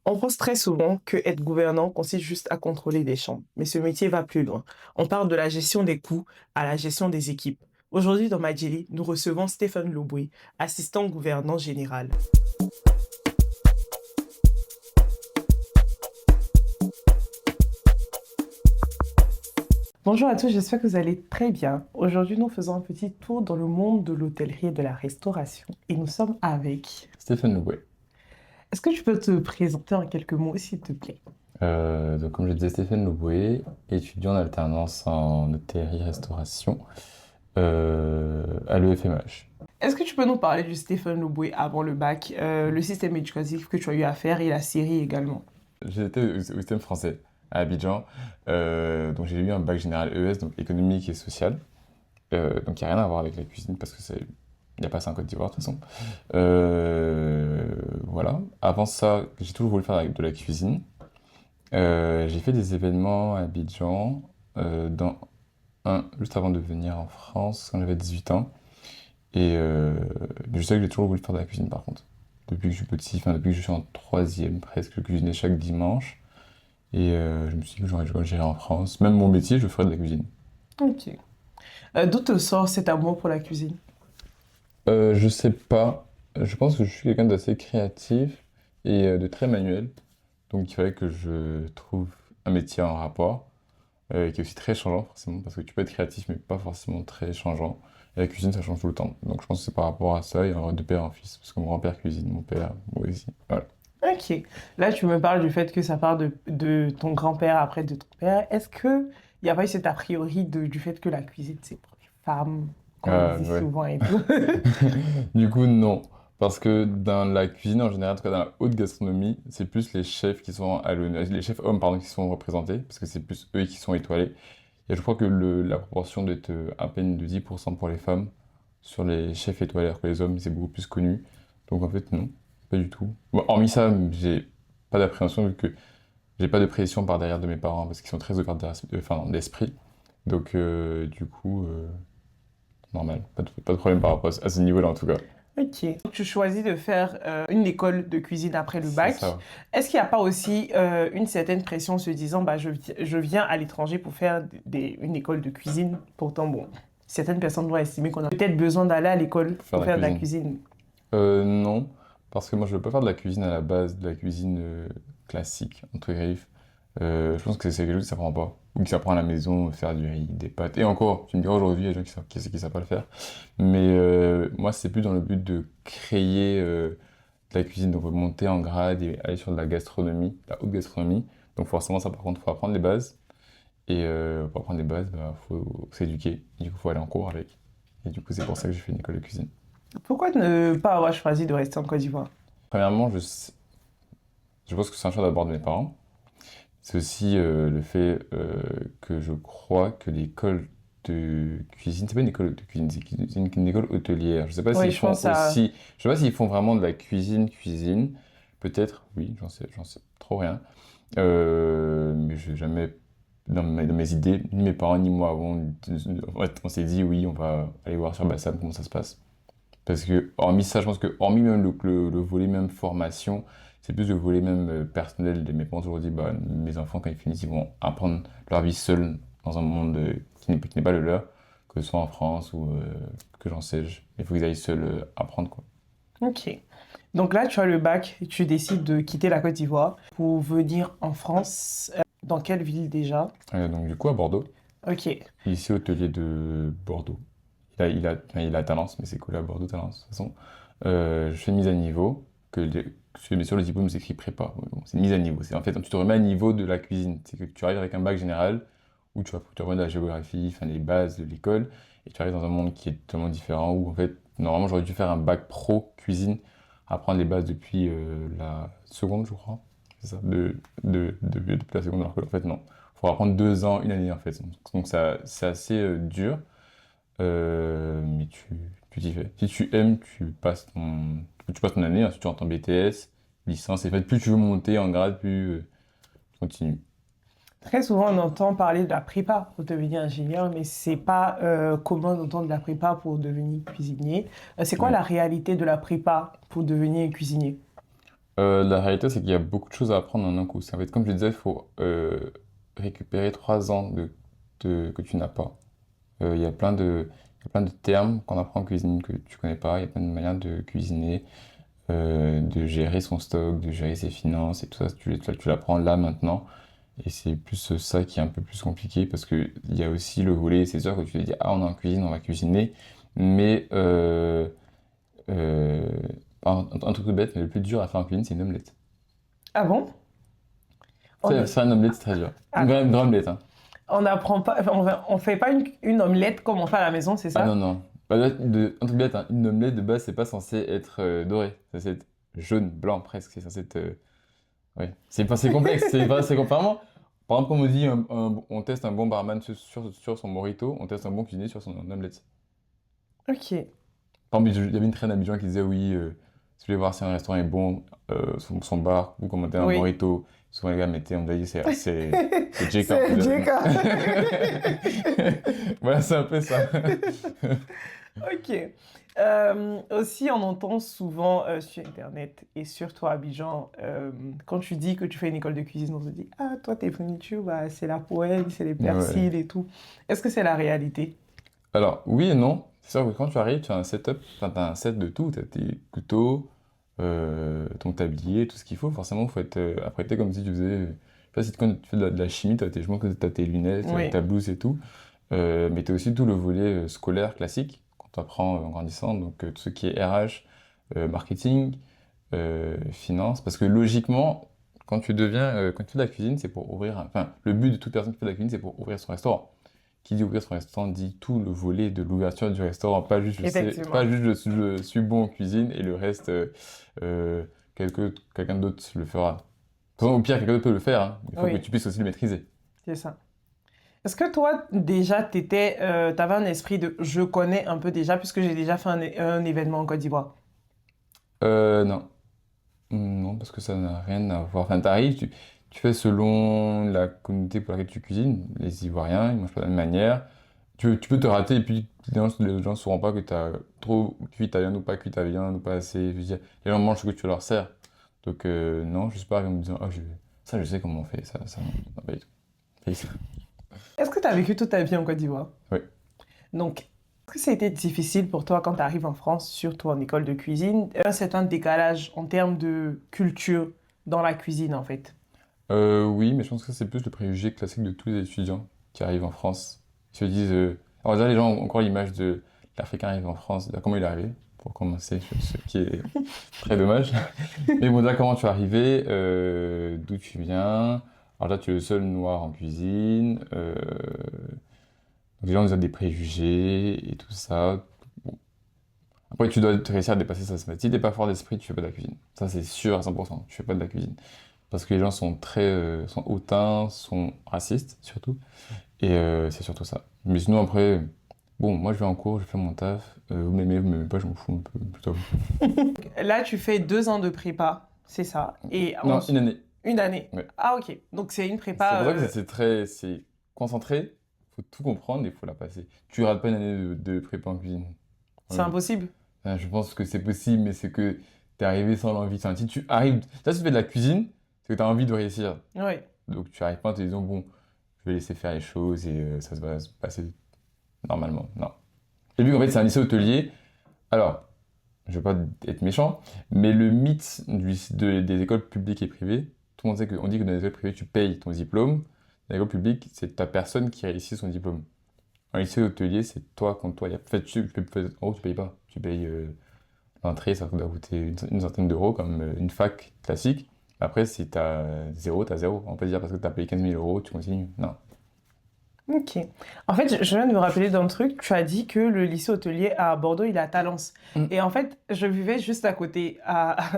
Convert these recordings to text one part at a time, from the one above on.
On pense très souvent que être gouvernant consiste juste à contrôler des champs, mais ce métier va plus loin. On parle de la gestion des coûts à la gestion des équipes. Aujourd'hui, dans Majeli, nous recevons Stéphane Louboué, assistant gouvernant général. Bonjour à tous, j'espère que vous allez très bien. Aujourd'hui, nous faisons un petit tour dans le monde de l'hôtellerie et de la restauration. Et nous sommes avec... Stéphane Louet. Est-ce que tu peux te présenter en quelques mots, s'il te plaît? Donc, comme je disais, Stéphane Louet, étudiant en alternance en hôtellerie-restauration à l'EFMH. Est-ce que tu peux nous parler du Stéphane Louboué avant le bac, le système éducatif que tu as eu à faire et la série également? J'étais au système français à Abidjan, donc j'ai eu un bac général ES, donc économique et social. Donc il n'y a rien à voir avec la cuisine parce que il n'y a pas ça en Côte d'Ivoire de toute façon. Voilà. Avant ça, j'ai toujours voulu faire de la cuisine. J'ai fait des événements à Abidjan, dans juste avant de venir en France, quand j'avais 18 ans. Mais je sais que j'ai toujours voulu faire de la cuisine par contre. Depuis que je suis petit, enfin depuis que je suis en troisième presque, je cuisinais chaque dimanche. Je me suis dit que j'irai en France. Même mon métier, je ferais de la cuisine. Ok. D'où te sort cet amour pour la cuisine? Je sais pas. Je pense que je suis quelqu'un d'assez créatif de très manuel. Donc il fallait que je trouve un métier en rapport. Qui est aussi très changeant forcément, parce que tu peux être créatif mais pas forcément très changeant. Et la cuisine, ça change tout le temps. Donc je pense que c'est par rapport à ça, et de père en fils, parce que mon grand-père cuisine, mon père, moi aussi. Voilà. Ok. Là, tu me parles du fait que ça part de ton grand-père après de ton père. Est-ce que il n'y a pas eu cet a priori du fait que la cuisine, c'est pour les femmes, qu'on le dit Ouais. souvent et tout? Du coup, non. Parce que dans la cuisine en général, en tout cas dans la haute gastronomie, c'est plus les chefs qui sont à l'honneur, les chefs hommes, pardon, qui sont représentés, parce que c'est plus eux qui sont étoilés. Et je crois que la proportion doit être à peine de 10% pour les femmes sur les chefs étoilés, alors que les hommes, c'est beaucoup plus connu. Donc en fait, non, pas du tout. Bon, hormis ça, j'ai pas d'appréhension vu que j'ai pas de pression par derrière de mes parents, parce qu'ils sont très ouverts d'esprit. Donc du coup, normal, pas de problème par rapport à ce niveau-là en tout cas. Ok. Donc, tu choisis de faire une école de cuisine après le C'est bac. ça. Est-ce qu'il n'y a pas aussi une certaine pression en se disant, bah, je viens à l'étranger pour faire une école de cuisine? Pourtant, bon, certaines personnes vont estimer qu'on a peut-être besoin d'aller à l'école Pour faire pour de la faire de la cuisine. cuisine. Non, parce que moi je veux pas faire de la cuisine à la base, de la cuisine classique, entre griffes. Je pense que c'est quelque chose qui s'apprend pas. Ou qui s'apprend à la maison, faire du riz, des pâtes. Et encore, tu me diras aujourd'hui, il y a des gens qui savent pas le faire. Mais moi c'est plus dans le but de créer de la cuisine, donc monter en grade et aller sur de la gastronomie, de la haute gastronomie. Donc forcément ça par contre, faut apprendre les bases. Pour apprendre les bases, bah, faut s'éduquer. Du coup, faut aller en cours avec. Et du coup, c'est pour ça que j'ai fait une école de cuisine. Pourquoi ne pas avoir choisi de rester en Côte d'Ivoire? Premièrement, je pense que c'est un choix d'abord de mes parents. C'est aussi le fait que je crois que l'école de cuisine, c'est pas une école de cuisine, c'est une école hôtelière. Je sais pas Oui, s'ils je font pense à... aussi, je sais pas s'ils font vraiment de la cuisine. Peut-être, oui, j'en sais trop rien. Mais j'ai jamais, dans mes idées, ni mes parents ni moi avons, en fait, on s'est dit oui, on va aller voir sur Bassam comment ça se passe. Parce que, hormis ça, je pense que, hormis même le volet même formation, c'est plus le volet même personnel de mes parents aujourd'hui, bah, mes enfants, quand ils finissent, ils vont apprendre leur vie seuls dans un monde qui n'est pas le leur, que ce soit en France ou que j'en sais. Il faut qu'ils aillent seuls apprendre, quoi. Ok. Donc là, tu as le bac et tu décides de quitter la Côte d'Ivoire pour venir en France. Dans quelle ville déjà? Donc, du coup, à Bordeaux, Ok. ici, hôtelier de Bordeaux. Enfin, il a Talence, mais c'est collé à Bordeaux, Talence, de toute façon. Je fais une mise à niveau, bien sûr, le diplôme s'écrit prépa. Bon, c'est une mise à niveau. C'est en fait, tu te remets à niveau de la cuisine. C'est que tu arrives avec un bac général, où tu remets de la géographie, enfin, les bases de l'école, et tu arrives dans un monde qui est totalement différent, où en fait, normalement, j'aurais dû faire un bac pro cuisine, apprendre les bases depuis la seconde, je crois. C'est ça, depuis la seconde, alors que, en fait, non. Faut apprendre 2 ans, une année, en fait. Donc, ça, c'est assez dur. Mais tu t'y fais. Si tu aimes, tu passes ton année, ensuite tu rentres en BTS, licence, et en fait, plus tu veux monter en grade, plus tu continues. Très souvent, on entend parler de la prépa pour devenir ingénieur, mais c'est pas commun d'entendre de la prépa pour devenir cuisinier. C'est quoi Ouais. la réalité de la prépa pour devenir cuisinier? La réalité, c'est qu'il y a beaucoup de choses à apprendre en un coup. En fait, comme je disais, il faut récupérer 3 ans que tu n'as pas. Il y a plein de termes qu'on apprend en cuisine que tu connais pas. Il y a plein de manières de cuisiner, de gérer son stock, de gérer ses finances et tout ça. Tu l'apprends là maintenant. Et c'est plus ça qui est un peu plus compliqué parce que il y a aussi le volet, c'est sûr que tu te dis, ah, on est en cuisine, on va cuisiner. Mais euh, un truc tout bête, mais le plus dur à faire en cuisine, c'est une omelette. Ah bon? On, Faire une omelette, c'est très dur. Une ah, vraie omelette, hein. on apprend pas, enfin, on fait pas une omelette comme on fait à la maison, c'est Ah non, ça? non. Bah, là, un truc bête, hein. Une omelette de base, c'est pas censé être doré. C'est censé être jaune, blanc presque. C'est censé être. Ouais. C'est complexe. C'est vraiment. Par exemple, on me dit, on teste un bon barman sur son mojito, on teste un bon cuisinier sur son omelette. Ok. Par exemple, il y avait une traîne d'Abidjan qui disait oui, si vous voulez voir si un restaurant est bon, son bar, vous commandez un Oui. burrito. Souvent les gars mettaient, on me dit c'est JK. C'est Jeka. Voilà, c'est un peu ça. Ok. Aussi, on entend souvent sur Internet et surtout à Abidjan, quand tu dis que tu fais une école de cuisine, on se dit, ah, toi, tes fournitures, bah, c'est la poêle, c'est les Ouais. persils et tout. Est-ce que c'est la réalité? Alors, oui et non. C'est sûr que quand tu arrives, tu as un setup, enfin, tu as un set de tout. Tu as tes couteaux, ton tablier, tout ce qu'il faut. Forcément, il faut être apprêté comme si tu faisais. Je sais pas si quand tu fais de la chimie, je pense que tu as tes lunettes, Oui, ta blouse et tout. Mais tu as aussi tout le volet scolaire classique qu'on t'apprend en grandissant. Donc, tout ce qui est RH, marketing, finance. Parce que logiquement, quand tu fais de la cuisine, c'est pour ouvrir. Enfin, le but de toute personne qui fait de la cuisine, c'est pour ouvrir son restaurant. Qui dit ouvrir son restaurant dit tout le volet de l'ouverture du restaurant, pas juste pas effectivement. juste je suis bon en cuisine et le reste, euh, quelqu'un d'autre le fera. Enfin, au pire, quelqu'un d'autre peut le faire, hein. Il faut que Oui, tu puisses aussi le maîtriser. c'est ça. Est-ce que toi, déjà, t'avais un esprit de je connais un peu déjà, puisque j'ai déjà fait un événement en Côte d'Ivoire? Non. Non, parce que ça n'a rien à voir. Enfin, tu fais selon la communauté pour laquelle tu cuisines. Les Ivoiriens, ils mangent pas de la même manière. Tu peux te rater et puis les gens ne sauront pas que tu as trop cuit ta viande ou pas cuit ta viande ou pas assez. Je veux dire, les gens mangent ce que tu leur sers. Donc, non, je suis pas arrivé en me disant, ah, ça, je sais comment on fait. Ça, non, pas du tout. Pas du tout. Est-ce que tu as vécu toute ta vie en Côte d'Ivoire? Oui. Donc, est-ce que ça a été difficile pour toi quand tu arrives en France, surtout en école de cuisine, un certain décalage en termes de culture dans la cuisine, en fait? Oui, mais je pense que c'est plus le préjugé classique de tous les étudiants qui arrivent en France. Ils se disent. Alors, déjà, les gens ont encore l'image de l'Africain arrive en France. Déjà, comment il est arrivé, pour commencer, ce qui est très dommage. Mais bon, déjà, comment tu es arrivé, d'où tu viens. Alors là, tu es le seul noir en cuisine. Donc, les gens ils ont des préjugés et tout ça. Bon. Après, tu dois réussir à dépasser ça. Si t'es pas fort d'esprit, tu fais pas de la cuisine. Ça, c'est sûr à 100%. Tu fais pas de la cuisine. Parce que les gens sont sont hautains, sont racistes, surtout. Et c'est surtout ça. Mais sinon, après, bon, moi, je vais en cours, je fais mon taf. Vous m'aimez pas, je m'en fous un peu, plutôt. Là, tu fais 2 ans de prépa, c'est ça, et Non, une année. une année. Ouais. Ah, ok. Donc, c'est une C'est prépa. pour ça que c'est concentré, faut tout comprendre et il faut la passer. Tu rates pas une année de prépa en cuisine. C'est Ouais. impossible. Enfin, je pense que c'est possible, mais c'est que t'es arrivé sans l'envie. Enfin, si tu arrives, là, si tu fais de la cuisine, c'est que t'as envie de réussir. Oui. Donc tu arrives pas en te disant, bon, je vais laisser faire les choses et ça va se passer normalement. Non. Et vu qu'en fait, c'est un lycée hôtelier, alors, je veux pas être méchant, mais le mythe des écoles publiques et privées, tout le monde sait on dit que dans les écoles privées, tu payes ton diplôme. Dans les écoles publiques, c'est ta personne qui réussit son diplôme. Un lycée hôtelier, c'est toi contre toi. En fait, en gros, tu payes pas. Tu payes l'entrée, ça doit coûter une centaine d'euros, comme une fac classique. Après, si t'as zéro, t'as zéro. On peut dire parce que t'as payé 15 000 euros, tu continues. Non. Ok. En fait, je viens de me rappeler d'un truc. Tu as dit que le lycée hôtelier à Bordeaux, il est à Talence. Mm. Et en fait, je vivais juste à côté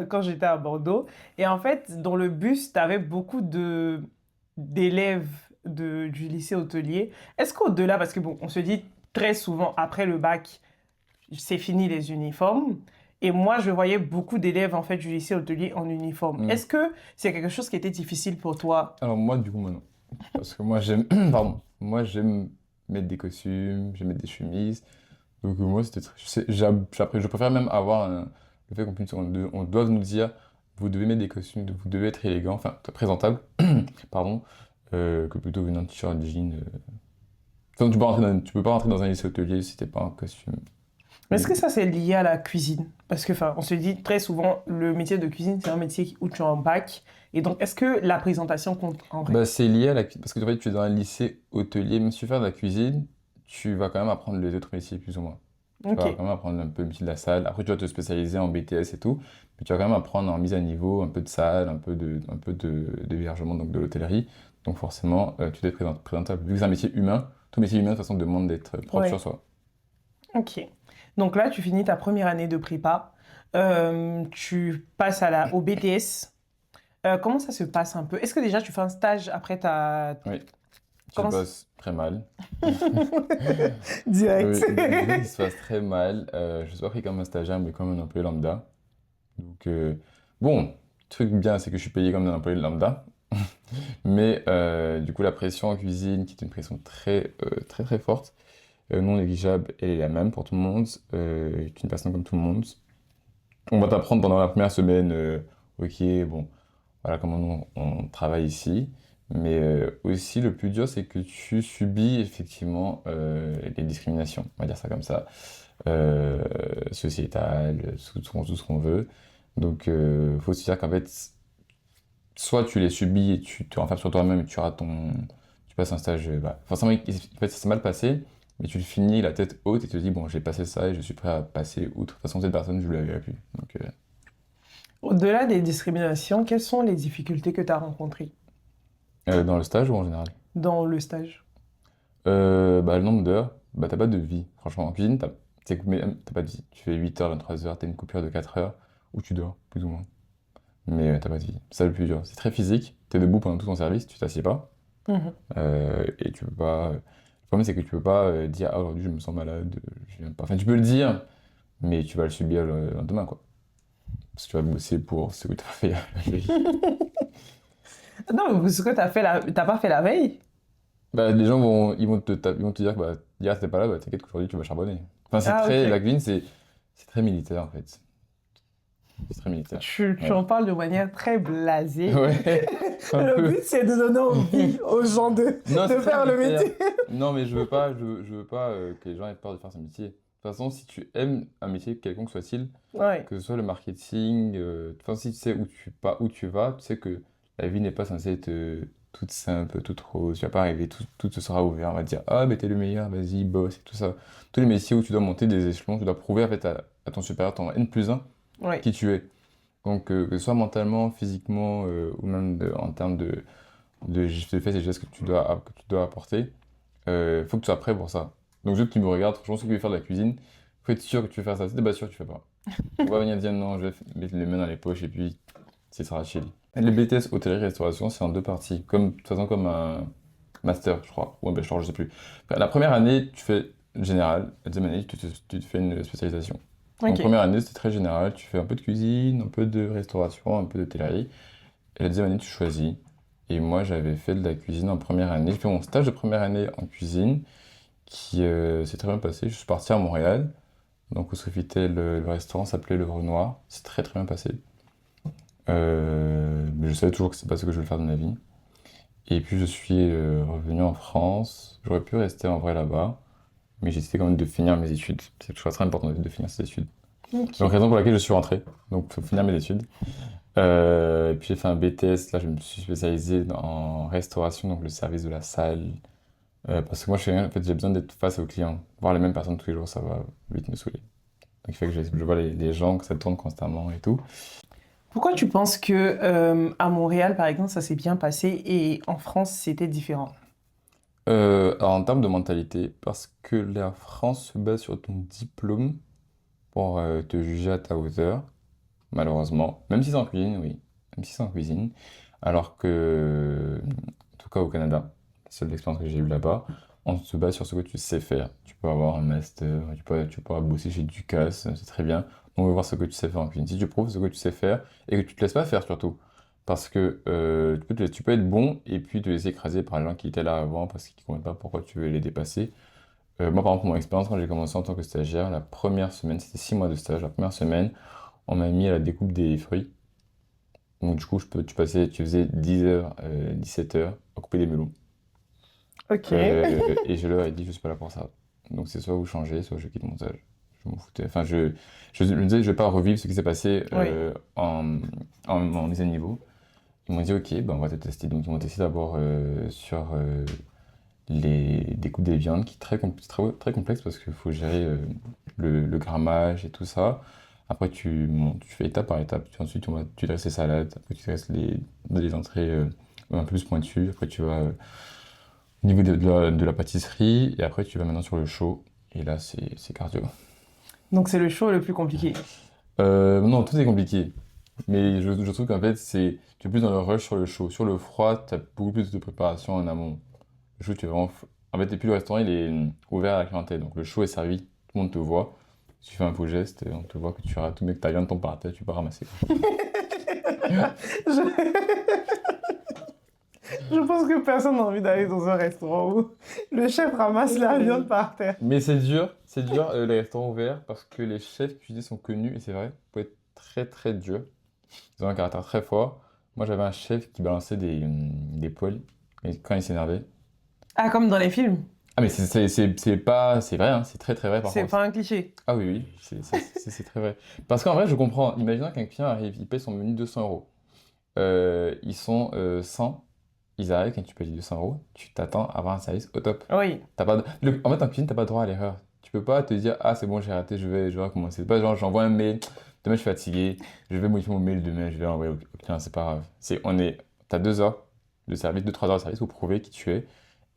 quand j'étais à Bordeaux. Et en fait, dans le bus, tu avais beaucoup d'élèves du lycée hôtelier. Est-ce qu'au-delà, parce que bon, on se dit très souvent après le bac, c'est fini les uniformes. Et moi, je voyais beaucoup d'élèves en fait du lycée hôtelier en uniforme. Mm. Est-ce que c'est quelque chose qui était difficile pour toi? Alors moi, du coup, moi non. Parce que moi, j'aime, pardon, moi, j'aime mettre des costumes, j'aime mettre des chemises. Donc moi, c'était je préfère même avoir le fait qu'on doive nous dire, vous devez mettre des costumes, vous devez être élégant, enfin présentable, pardon, que plutôt venir en t-shirt, jean. Enfin, tu peux pas rentrer dans un lycée hôtelier si t'es pas en costume. Mais est-ce que ça, c'est lié à la cuisine? Parce que, enfin, on se dit très souvent, le métier de cuisine, c'est un métier où tu es en bac. Et donc, est-ce que la présentation compte en vrai? Bah, c'est lié à la cuisine, parce que en fait, tu es dans un lycée hôtelier, même si tu fais de la cuisine, tu vas quand même apprendre les autres métiers plus ou moins. Tu vas Ok, quand même apprendre un peu le métier de la salle. Après, tu vas te spécialiser en BTS et tout, mais tu vas quand même apprendre en mise à niveau, un peu de salle, d'hébergement, donc de l'hôtellerie. Donc forcément, tu dois être présentable. Vu que c'est un métier humain, tout métier humain, de toute façon, demande d'être propre sur ouais, soi. ok. Donc là, tu finis ta première année de prépa. Tu passes au BTS. Comment ça se passe un peu? Est-ce que déjà tu fais un stage après ta... Oui, qui se Comment... passe très mal. Direct. Oui, du coup, qui se passe très mal. Je suis pas pris comme un stagiaire, mais comme un employé lambda. Donc, bon, le truc bien, c'est que je suis payé comme un employé lambda. Mais du coup, la pression en cuisine, qui est une pression très très forte, non négligeable, elle est la même pour tout le monde. Tu es une personne comme tout le monde. On va t'apprendre pendant la première semaine, ok, bon, voilà comment on travaille ici. Mais aussi, le plus dur, c'est que tu subis effectivement les discriminations, on va dire ça comme ça, euh, sociétales, tout ce qu'on veut. Donc, faut se dire qu'en fait, soit tu les subis et tu te renfermes sur toi-même et tu passes un stage, bah, forcément, en fait, ça s'est mal passé, mais tu le finis la tête haute et tu te dis, bon, j'ai passé ça et je suis prêt à passer outre. De toute façon, cette personne, je ne la verrai plus. Donc, Au-delà des discriminations, quelles sont les difficultés que tu as rencontrées dans le stage ou en général? dans le stage? Bah, le nombre d'heures, bah, t'as pas de vie. Franchement, en cuisine, t'as pas de vie. Tu fais 8 heures, 3 heures, t'as une coupure de 4 heures où tu dors, plus ou moins. Mais t'as pas de vie. C'est ça le plus dur. C'est très physique. T'es debout pendant tout ton service, tu t'assieds pas. Mhm. Et tu peux pas. Le problème, c'est que tu peux pas dire, ah, aujourd'hui, je me sens malade, je viens pas. Enfin, tu peux le dire, mais tu vas le subir le lendemain, quoi. Parce que tu vas bosser pour ce que t'as pas fait la veille. Non, mais ce que t'as pas fait la veille? Bah, les gens vont, ils vont te dire que bah, hier, t'étais pas là, bah, t'inquiète qu'aujourd'hui, tu vas charbonner. Enfin, Ah, la ok. cuisine, c'est très militaire, en fait. C'est très militaire. Tu Ouais. en parles de manière très blasée. Ouais, un Le peu. but, c'est de donner envie aux gens Non, de c'est très faire le militaire. métier. Non, mais je veux pas que les gens aient peur de faire ce métier. De toute façon, si tu aimes un métier, quelconque soit-il, Ouais, que ce soit le marketing, enfin, si tu sais où tu vas, tu sais que la vie n'est pas censée être toute simple, toute rose. Tu vas pas arriver, tout te sera ouvert. On va te dire, ah, mais t'es le meilleur, vas-y, boss, et tout ça. Tous les métiers où tu dois monter des échelons, tu dois prouver en fait à ton supérieur, ton N+1, ouais. qui tu es. Donc, que ce soit mentalement, physiquement, ou même en termes de faits et gestes que tu dois apporter, faut que tu sois prêt pour ça. Donc, ceux qui me regardent, franchement, ceux qui veulent faire de la cuisine, faut être sûr que tu veux faire ça. Si t'es pas sûr, tu fais pas. On va venir dire non, je vais mettre les mains dans les poches et puis c'est sera chill. Le BTS hôtellerie-restauration, c'est en deux parties, comme, de toute façon comme un master, je crois, ou un bachelor, je sais plus. Enfin, la première année, tu fais général, la deuxième année, tu te fais une spécialisation. Donc, Ok. première année, c'était très général, tu fais un peu de cuisine, un peu de restauration, un peu d'hôtellerie. Et la deuxième année, tu choisis. Et moi, j'avais fait de la cuisine en première année. J'ai fait mon stage de première année en cuisine qui s'est très bien passé. Je suis parti à Montréal. Donc, au Sofitel, le restaurant s'appelait Le Renoir. C'est très très bien passé. Mais je savais toujours que c'est pas ce que je voulais faire de ma vie. Et puis, je suis revenu en France. J'aurais pu rester en vrai là-bas. Mais j'ai décidé quand même de finir mes études. C'est toujours très important de finir ses études. Donc, Ok. raison pour laquelle je suis rentré. Donc, faut finir mes études. Et puis j'ai fait un BTS, là je me suis spécialisé en restauration, donc le service de la salle. Parce que moi je suis en fait j'ai besoin d'être face aux clients. Voir les mêmes personnes tous les jours, ça va vite me saouler. Donc il fait que je vois les gens, que ça tourne constamment et tout. Pourquoi tu penses que à Montréal, par exemple, ça s'est bien passé et en France, c'était différent? Alors, en termes de mentalité, parce que la France se base sur ton diplôme pour te juger à ta hauteur, malheureusement. Même si c'est en cuisine, oui. Même si c'est en cuisine. Alors que, en tout cas au Canada, la seule expérience que j'ai eue là-bas, on se base sur ce que tu sais faire. Tu peux avoir un master, tu peux bosser chez Ducasse, c'est très bien. On veut voir ce que tu sais faire en cuisine. Si tu prouves ce que tu sais faire et que tu te laisses pas faire surtout. Parce que tu peux être bon et puis te laisser écraser par les gens qui étaient là avant parce qu'ils ne comprennent pas pourquoi tu veux les dépasser. Moi, par exemple, mon expérience, quand j'ai commencé en tant que stagiaire, la première semaine, c'était 6 mois de stage, la première semaine, on m'a mis à la découpe des fruits. Donc du coup, tu faisais 10h, 17h à couper des melons. Ok. Et je leur ai dit, je suis pas là pour ça. Donc c'est soit vous changez, soit je quitte mon stage. Je m'en foutais. Enfin, je me disais, je vais pas revivre ce qui s'est passé Oui. en mise à niveau. Ils m'ont dit, ok, ben on va te tester. Donc ils m'ont testé d'abord sur les découpes des viandes, qui est très complexe parce qu'il faut gérer le grammage et tout ça. Après, tu fais étape par étape. Ensuite, tu dresses les salades. Après, tu dresses les entrées un peu plus pointues. Après, tu vas au niveau de la pâtisserie. Et après, tu vas maintenant sur le chaud. Et là, c'est cardio. Donc c'est le show le plus compliqué. Non, tout est compliqué. Mais je trouve qu'en fait, tu es plus dans le rush sur le chaud. Sur le froid, tu as beaucoup plus de préparation en amont. Le chaud, tu es vraiment. En fait, et puis le restaurant, il est ouvert à la clientèle. Donc le chaud est servi, tout le monde te voit. Si tu fais un faux geste, on te voit que tu rates tout, mais que ta viande tombe par terre, tu peux ramasser. Je pense que personne n'a envie d'aller dans un restaurant où le chef ramasse la viande par terre. Mais c'est dur, les restaurants ouverts, parce que les chefs cuisiniers sont connus, et c'est vrai, pour être très très dur. Ils ont un caractère très fort. Moi, j'avais un chef qui balançait des poils et quand il s'énervait. Ah, comme dans les films. Ah, mais c'est pas. C'est vrai, hein, c'est très très vrai C'est parfois. pas un cliché. Ah oui, oui, c'est très vrai. Parce qu'en vrai, je comprends. Imaginons qu'un client arrive, il paye son menu 200 euros. Ils sont 100, ils arrivent, quand tu payes 200 euros, tu t'attends à avoir un service au top. Oui. T'as pas de- En fait, en cuisine, t'as pas droit à l'erreur. Tu peux pas te dire, ah, c'est bon, j'ai raté, je vais recommencer. C'est pas genre, j'envoie un mail, demain je suis fatigué, je vais modifier mon mail demain, je vais l'envoyer au client, c'est pas grave. T'as 2 heures de service, 2-3 heures de service pour prouver qui tu es.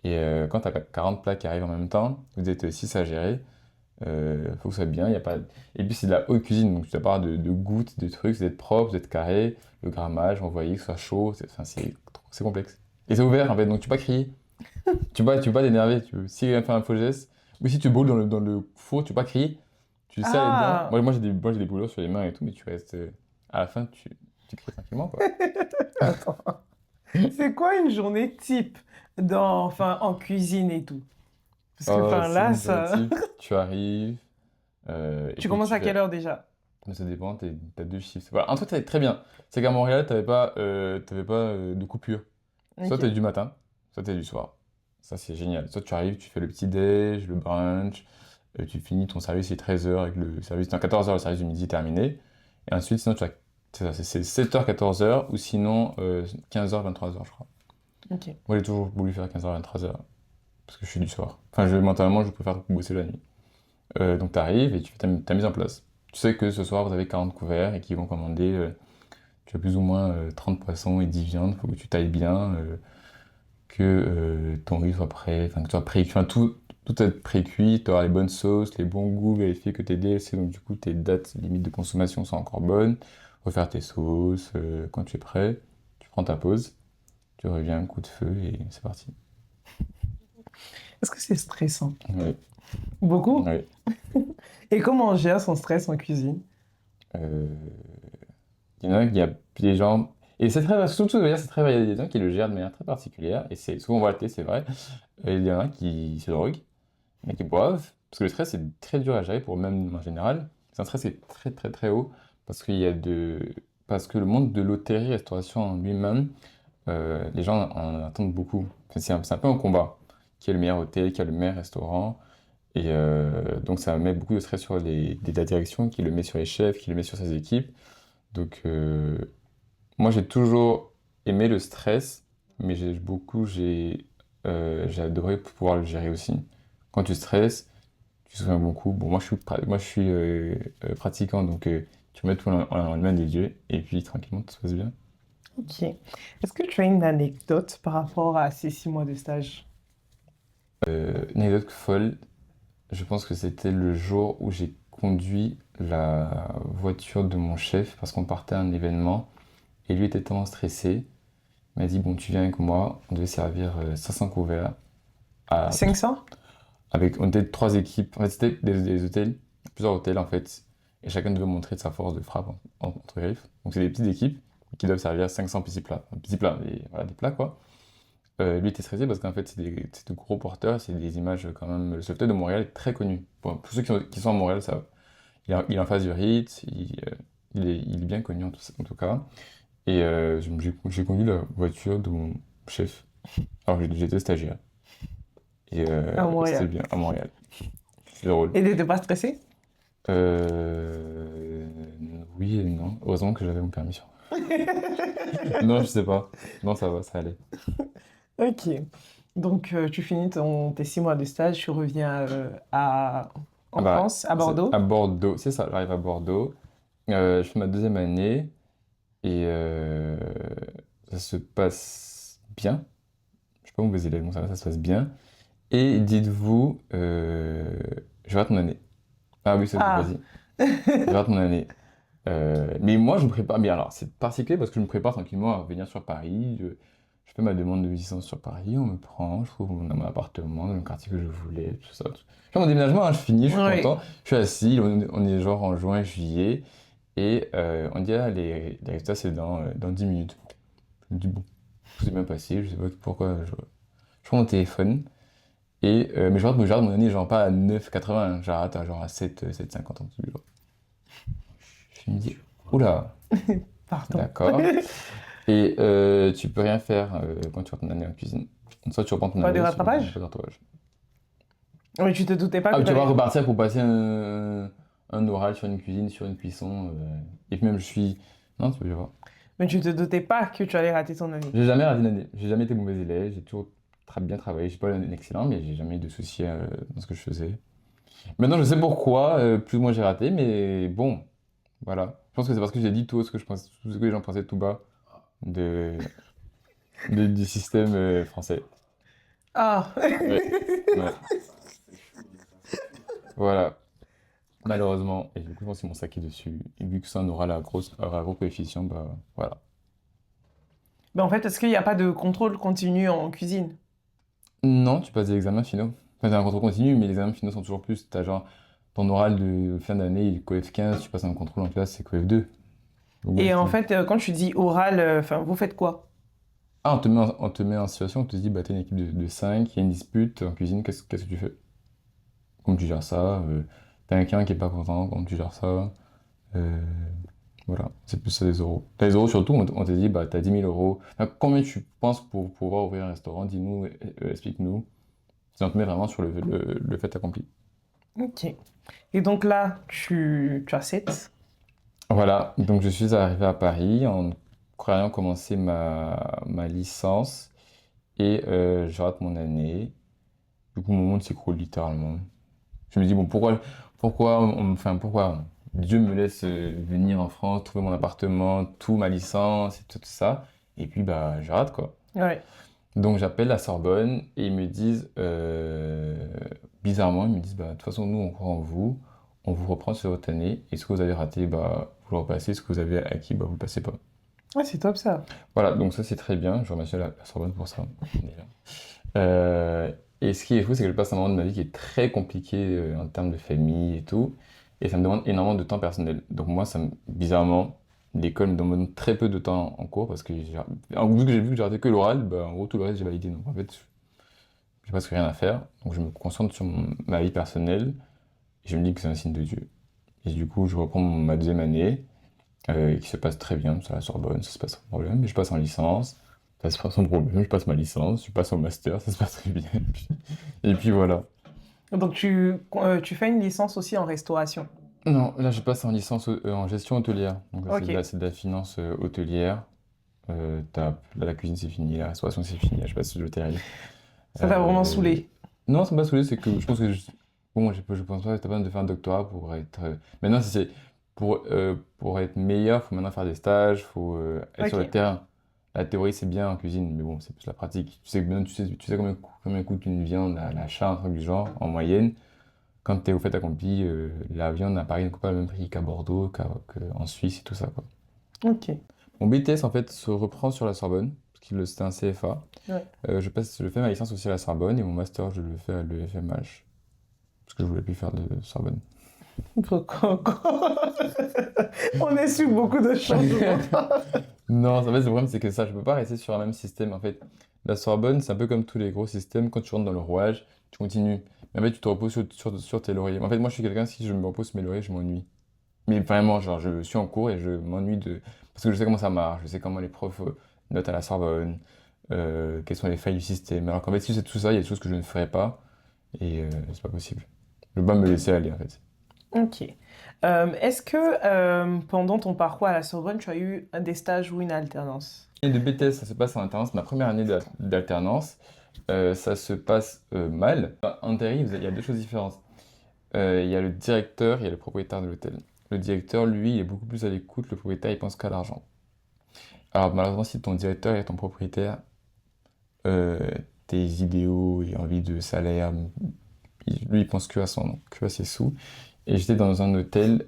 Et quand t'as 40 plats qui arrivent en même temps, vous êtes 6 à gérer, faut que ça soit bien, y a pas... Et puis c'est de la haute cuisine, donc tu dois pas avoir de gouttes, de trucs, c'est d'être propre, d'être carré, le grammage, envoyer, que ce soit chaud, enfin, c'est complexe. Et c'est ouvert en fait, donc tu peux pas crier. Tu peux pas t'énerver. Si quelqu'un fait un faux geste, ou si tu brûles dans le four, tu peux pas crier. Tu sais aller dedans. Ah, Moi, j'ai des brûlures sur les mains et tout, mais tu restes. À la fin, tu cries tranquillement, quoi. attends. C'est quoi une journée type enfin, en cuisine et tout? Parce que, Oh, enfin, c'est là, une journée ça... type. Tu arrives, et Tu puis commences tu à fais. quelle heure déjà? Mais ça dépend, t'as deux chiffres. Voilà. Un truc très bien, c'est qu'à Montréal, t'avais pas de coupure. Soit t'es Ok. du matin, soit t'es du soir. Ça, c'est génial. Soit tu arrives, tu fais le petit déj, le brunch, tu finis ton service, c'est 13h avec le service, dans 14h, le service du midi est terminé. Et ensuite, sinon, c'est ça, c'est 7h, 14h, ou sinon 15h, 23h, je crois. Ok. Moi, j'ai toujours voulu faire 15h, 23h, parce que je suis du soir. Enfin, mentalement, je préfère bosser la nuit. Donc, tu arrives et tu fais ta mise en place. Tu sais que ce soir, vous avez 40 couverts et qu'ils vont commander, tu as plus ou moins 30 poissons et 10 viandes. Il faut que tu tailles bien, que ton riz soit prêt, enfin, que tu sois pré enfin, tout est pré-cuit, tu auras les bonnes sauces, les bons goûts, vérifier que tes DLC, donc du coup, tes dates limites de consommation sont encore bonnes, refaire tes sauces, quand tu es prêt, tu prends ta pause, tu reviens, coup de feu et c'est parti. Est-ce que c'est stressant? Oui, Beaucoup? oui. Et comment on gère son stress en cuisine? Euh, Il y en a qui, a des gens. Et c'est très, surtout, d'ailleurs, c'est très, il y a des gens qui le gèrent de manière très particulière, et c'est souvent on voit à la télé, c'est vrai. Il y en a qui se droguent, mais qui boivent, parce que le stress est très dur à gérer pour même en général. C'est un stress qui est très très très haut, parce parce que le monde de l'hôtellerie-restauration en lui-même, les gens en attendent beaucoup. Enfin, c'est un peu un combat. Qui est le meilleur hôtel, qui a le meilleur restaurant. Et donc ça met beaucoup de stress sur la direction, qui le met sur les chefs, qui le met sur ses équipes. Donc moi j'ai toujours aimé le stress, mais j'ai adoré pouvoir le gérer aussi. Quand tu stresses, tu souffles un bon coup. Bon, moi, je suis pratiquant, donc tu mets tout en main des dieux, et puis tranquillement, tout se passe bien. Ok. Est-ce que tu as une anecdote par rapport à ces 6 mois de stage? Une anecdote folle, je pense que c'était le jour où j'ai conduit la voiture de mon chef, parce qu'on partait à un événement, et lui était tellement stressé, il m'a dit, bon, tu viens avec moi, on devait servir 500 couverts, à, 500? on était trois équipes, en fait, c'était des hôtels, plusieurs hôtels en fait, et chacun devait montrer de sa force de frappe entre griffes. Donc c'est des petites équipes qui doivent servir 500 petits plats, voilà, des plats quoi. Lui était stressé parce qu'en fait c'est de gros porteurs, c'est des images quand même. Le Sofitel de Montréal est très connu. Bon, pour ceux qui sont à Montréal, ça, il est en face du Ritz, il est bien connu en tout cas. Et j'ai conduit la voiture de mon chef. Alors que j'étais stagiaire. Et À c'était Montréal. bien, à Montréal. C'est drôle. Et t'étais pas stressé? Euh, oui et non. Heureusement que j'avais mon permis. Non, je sais pas. Non, ça va, ça allait. Ok. Donc, tu finis tes 6 mois de stage, tu reviens Ah en bah, France, à c'est Bordeaux. à Bordeaux, c'est ça, j'arrive à Bordeaux. Je fais ma deuxième année et ça se passe bien. Je suis pas mauvais élève, donc ça se passe bien. Et dites-vous, je rate mon année. Ah oui, ça je l'ai pas Ah, dit. Je rate mon année. Mais moi, je me prépare bien. Alors, c'est particulier parce que je me prépare tranquillement à venir sur Paris. Je fais ma demande de licence sur Paris. On me prend, je trouve mon appartement dans le quartier que je voulais, tout ça. Je fais mon déménagement, hein, je finis, je suis oui. content. Je suis assis, on est genre en juin, juillet. Et on dit, ah, les résultats, c'est dans 10 minutes. Je me dis, bon, tout s'est bien passé. Je sais pas pourquoi. Je prends mon téléphone. Mais je rate mon année, genre pas à 9,80, hein, je la rate à genre à 7,50 en dessous. Genre. Je me dis, oula. Pardon. D'accord. Et tu peux rien faire quand tu rentres ton année en cuisine. Soit tu reprends ton Pas de année, soit il n'y a rattrapage? pas de rattrapage. Mais tu te doutais pas Ah, que mais tu tu vas allais... repartir pour passer un oral sur une cuisine, sur une cuisson. Et puis même, je suis. Non, tu peux pas. Mais tu te doutais pas que tu allais rater ton année. J'ai jamais raté une année. J'ai jamais été mauvais élève. J'ai toujours très bien travaillé. J'ai pas un excellent, mais j'ai jamais eu de soucis dans ce que je faisais. Maintenant, je sais pourquoi, plus ou moins j'ai raté, mais bon, voilà. Je pense que c'est parce que j'ai dit tout ce que je pense, tout ce que les gens pensaient tout bas de, du système français. Ah, Ouais, ouais, voilà. Malheureusement. Et du coup, je pense qu'ils m'ont saqué dessus. Et vu que ça aura aura gros coefficient, bah voilà. mais en fait, est-ce qu'il n'y a pas de contrôle continu en cuisine? Non, tu passes des examens finaux. Enfin, t'as un contrôle continu, mais les examens finaux sont toujours plus. T'as genre ton oral de fin d'année, il est coef 15, tu passes un contrôle en classe, c'est coef 2. Donc, ouais, Et en fait, quand tu dis oral, enfin, vous faites quoi? ah, on te met en situation, on te dit, bah, t'es une équipe de 5, il y a une dispute en cuisine, qu'est-ce que tu fais? Comment tu gères ça? T'as quelqu'un qui est pas content, comment tu gères ça? Euh, voilà, c'est plus ça les euros. T'as les euros surtout, on te dit, bah, t'as 10 000 euros. Enfin, combien tu penses pour pouvoir ouvrir un restaurant? Dis-nous, explique-nous. Ça te met vraiment sur le fait accompli. Ok. Et donc là, tu as 7. Voilà, donc je suis arrivé à Paris en croyant commencer ma licence et je rate mon année. Du coup, mon monde s'écroule littéralement. Je me dis, bon, pourquoi Dieu me laisse venir en France, trouver mon appartement, tout, ma licence et tout ça, et puis bah, je rate quoi. Ouais. Donc j'appelle la Sorbonne et ils me disent, bizarrement, ils me disent, bah, de toute façon, nous, on croit en vous, on vous reprend sur votre année, et ce que vous avez raté, bah, vous le repassez, ce que vous avez acquis, bah, vous le passez pas. Ouais, c'est top ça. Voilà, donc ça c'est très bien, je remercie la Sorbonne pour ça. Déjà. Et ce qui est fou, c'est que je passe un moment de ma vie qui est très compliqué en termes de famille et tout, et ça me demande énormément de temps personnel. Donc moi, bizarrement, l'école me demande très peu de temps en cours parce que vu que j'ai raté que l'oral, bah, en gros tout le reste j'ai validé. Donc en fait, j'ai presque rien à faire. Donc je me concentre sur ma vie personnelle et je me dis que c'est un signe de Dieu. Et du coup, je reprends ma deuxième année qui se passe très bien, c'est à la Sorbonne, ça se passe sans problème. Mais je passe en licence, ça se passe sans problème. Je passe ma licence, je passe au master, ça se passe très bien. Et puis voilà. Donc tu fais une licence aussi en restauration. Non, là je passe en licence en gestion hôtelière. Donc là, Ok. c'est de la finance hôtelière. Là, la cuisine c'est fini, la restauration c'est fini, là, je passe sur l'hôtellerie. Ça t'a vraiment Euh, saoulé. Non, ça m'a saoulé, c'est que je pense que bon, je pense pas que t'as besoin de faire un doctorat pour être. Maintenant, si c'est pour être meilleur, faut maintenant faire des stages, faut être sur le Ok. terrain. La théorie c'est bien en cuisine, mais bon, c'est plus la pratique. Tu sais que maintenant, tu sais combien coûte une viande à l'achat, un truc du genre, en moyenne. Quand tu es au fait accompli, la viande à Paris ne coûte pas le même prix qu'à Bordeaux, qu'en Suisse et tout ça, quoi. Ok. Mon BTS, en fait, se reprend sur la Sorbonne, parce que c'était un CFA. Ouais. Je fais ma licence aussi à la Sorbonne, et mon master, je le fais à l'EFMH, parce que je voulais plus faire de Sorbonne. On est sur beaucoup de changements. Non, en fait, le problème, c'est que ça, je peux pas rester sur un même système, en fait. La Sorbonne, c'est un peu comme tous les gros systèmes, quand tu rentres dans le rouage, tu continues. Mais en fait, tu te reposes sur tes lauriers. En fait, moi, je suis quelqu'un, si je me repose sur mes lauriers, je m'ennuie. Mais vraiment, genre, je suis en cours et je m'ennuie de... Parce que je sais comment ça marche, je sais comment les profs notent à la Sorbonne, quelles sont les failles du système. Alors qu'en fait, si c'est tout ça, il y a des choses que je ne ferais pas et c'est pas possible. Je veux pas me laisser aller, en fait. Ok. Est-ce que pendant ton parcours à la Sorbonne, tu as eu des stages ou une alternance? L'année de BTS, ça se passe en alternance. Ma première année d'alternance, ça se passe mal. En dérive, il y a deux choses différentes. Il y a le directeur, il y a le propriétaire de l'hôtel. Le directeur, lui, il est beaucoup plus à l'écoute, le propriétaire, il pense qu'à l'argent. Alors malheureusement, si ton directeur et ton propriétaire, euh, tes idéaux et envie de salaire, lui, il pense que à ses sous. Et j'étais dans un hôtel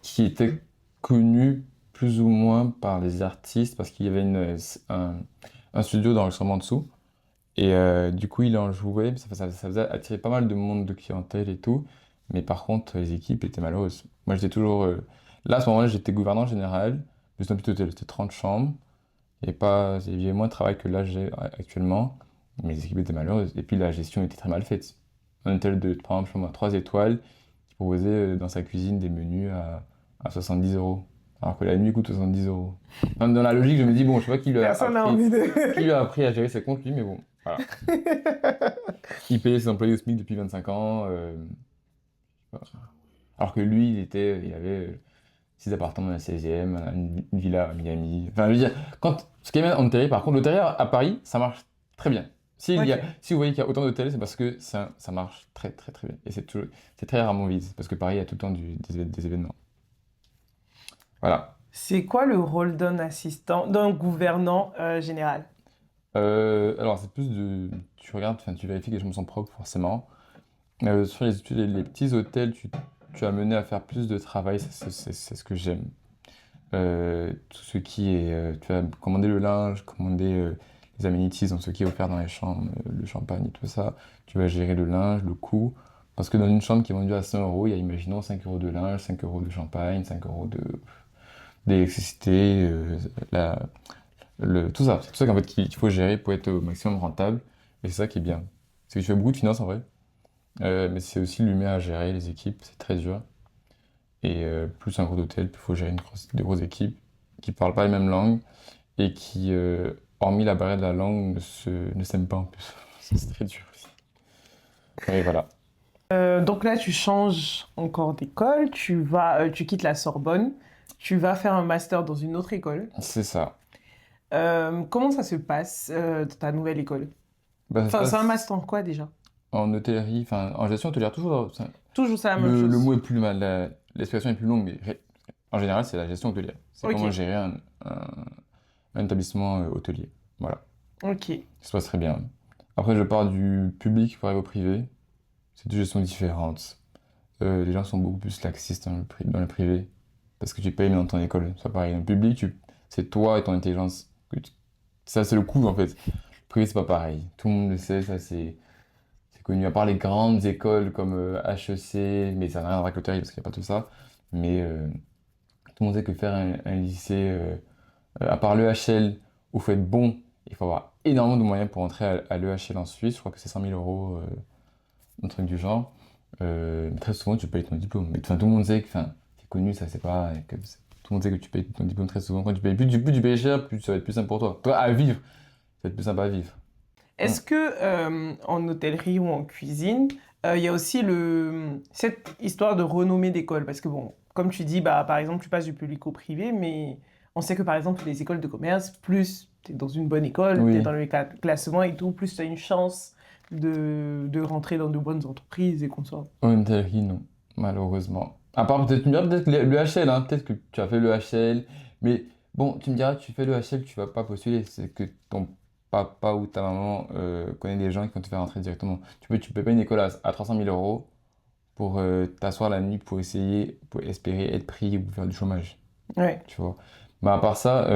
qui était connu plus ou moins par les artistes parce qu'il y avait un studio d'enregistrement en dessous. Et du coup, il en jouait, ça faisait attirer pas mal de monde de clientèle et tout. Mais par contre, les équipes étaient malheureuses. Moi, j'étais toujours. Là, à ce moment-là, j'étais gouvernant général. Mais c'était un petit hôtel, c'était 30 chambres. Il y avait moins de travail que là, j'ai actuellement. Mais les équipes étaient malheureuses. Et puis, la gestion était très mal faite. Un hôtel de, par exemple, chambre à 3 étoiles qui proposait dans sa cuisine des menus à 70 euros. Alors que la nuit coûte 70 euros. Enfin, dans la logique, je me dis, bon, je sais pas Personne n'a envie qui de... lui a appris à gérer ses comptes, lui, mais bon, voilà. Il payait ses employés au SMIC depuis 25 ans. Voilà. Alors que lui, il avait 6 appartements dans la 16e, une villa à Miami. Enfin, je veux dire, ce qui est bien en hôtellerie, par contre, l'hôtellerie à Paris, ça marche très bien. Ok. Si vous voyez qu'il y a autant d'hôtels, c'est parce que ça marche très très très bien. Et c'est très rarement vide, parce que Paris a tout le temps des événements. Voilà. C'est quoi le rôle d'un assistant, d'un gouvernant général? Alors, c'est plus de. Tu regardes, enfin, tu vérifies que les chambres sont propres, forcément. Sur les études, les petits hôtels, tu as mené à faire plus de travail, c'est ce que j'aime. Tout ce qui est, tu vas commander le linge, commander les amenities, donc ce qui est offert dans les chambres, le champagne et tout ça. Tu vas gérer le linge, le coût. Parce que dans une chambre qui est vendue à 100 euros, il y a, imaginons, 5 euros de linge, 5 euros de champagne, 5 euros d'électricité, tout ça. C'est tout ça qu'en fait, qu'il faut gérer pour être au maximum rentable. Et c'est ça qui est bien. C'est que tu fais beaucoup de finances en vrai. Mais c'est aussi l'humain à gérer, les équipes, c'est très dur. Et plus un gros hôtel, plus il faut gérer des grosses équipes qui ne parlent pas les mêmes langues et qui, hormis la barrière de la langue, ne s'aiment pas en plus. C'est très dur aussi. Et voilà, Donc là, tu changes encore d'école, tu quittes la Sorbonne, tu vas faire un master dans une autre école. c'est ça. Comment ça se passe dans ta nouvelle école? Bah, ça se Enfin, c'est un passe master en quoi déjà? en hôtellerie, enfin en gestion hôtelière, toujours. Toujours c'est la même Le chose. mot est plus mal, l'expression est plus longue, mais en général, c'est la gestion hôtelière. C'est comment Ok, gérer un établissement hôtelier. Voilà, ok. ça se passe très bien. Après, je pars du public pour arriver au privé. C'est deux gestions différentes. Les gens sont beaucoup plus laxistes dans le privé. Parce que tu payes dans ton école. C'est pas pareil. Dans le public, c'est toi et ton intelligence. Ça, c'est le coût en fait. Le privé, c'est pas pareil. Tout le monde le sait, ça c'est connu. À part les grandes écoles comme HEC, mais ça n'a rien à voir avec l'hôtellerie parce qu'il n'y a pas tout ça. Mais tout le monde sait que faire un lycée, à part l'EHL, où il faut être bon, il faut avoir énormément de moyens pour entrer à l'EHL en Suisse. Je crois que c'est 100 000 euros, un truc du genre. Mais très souvent, tu payes ton diplôme. Mais enfin, tout le monde sait que, enfin, c'est connu, ça, c'est pas. Tout le monde sait que tu payes ton diplôme très souvent. Quand tu payes plus tu payes cher, plus ça va être plus simple pour toi. Toi, à vivre, ça va être plus sympa à vivre. Hum. Est-ce que en hôtellerie ou en cuisine, il y a aussi cette histoire de renommée d'école? Parce que bon, comme tu dis, bah, par exemple, tu passes du public au privé, mais on sait que par exemple, les écoles de commerce, plus tu es dans une bonne école, tu es Oui, dans le classement et tout, plus tu as une chance de rentrer dans de bonnes entreprises et qu'on soit. en hôtellerie, non, malheureusement. À part peut-être, tu me diras peut-être le HL, hein, peut-être que tu as fait le HL, mais bon, tu me diras, tu fais le HL, tu vas pas postuler, c'est que ton papa ou ta maman connaît des gens qui vont te faire rentrer directement. Tu peux pas une école à 300 000 euros pour t'asseoir la nuit pour essayer, pour espérer être pris ou faire du chômage, Ouais. tu vois. Mais à part ça,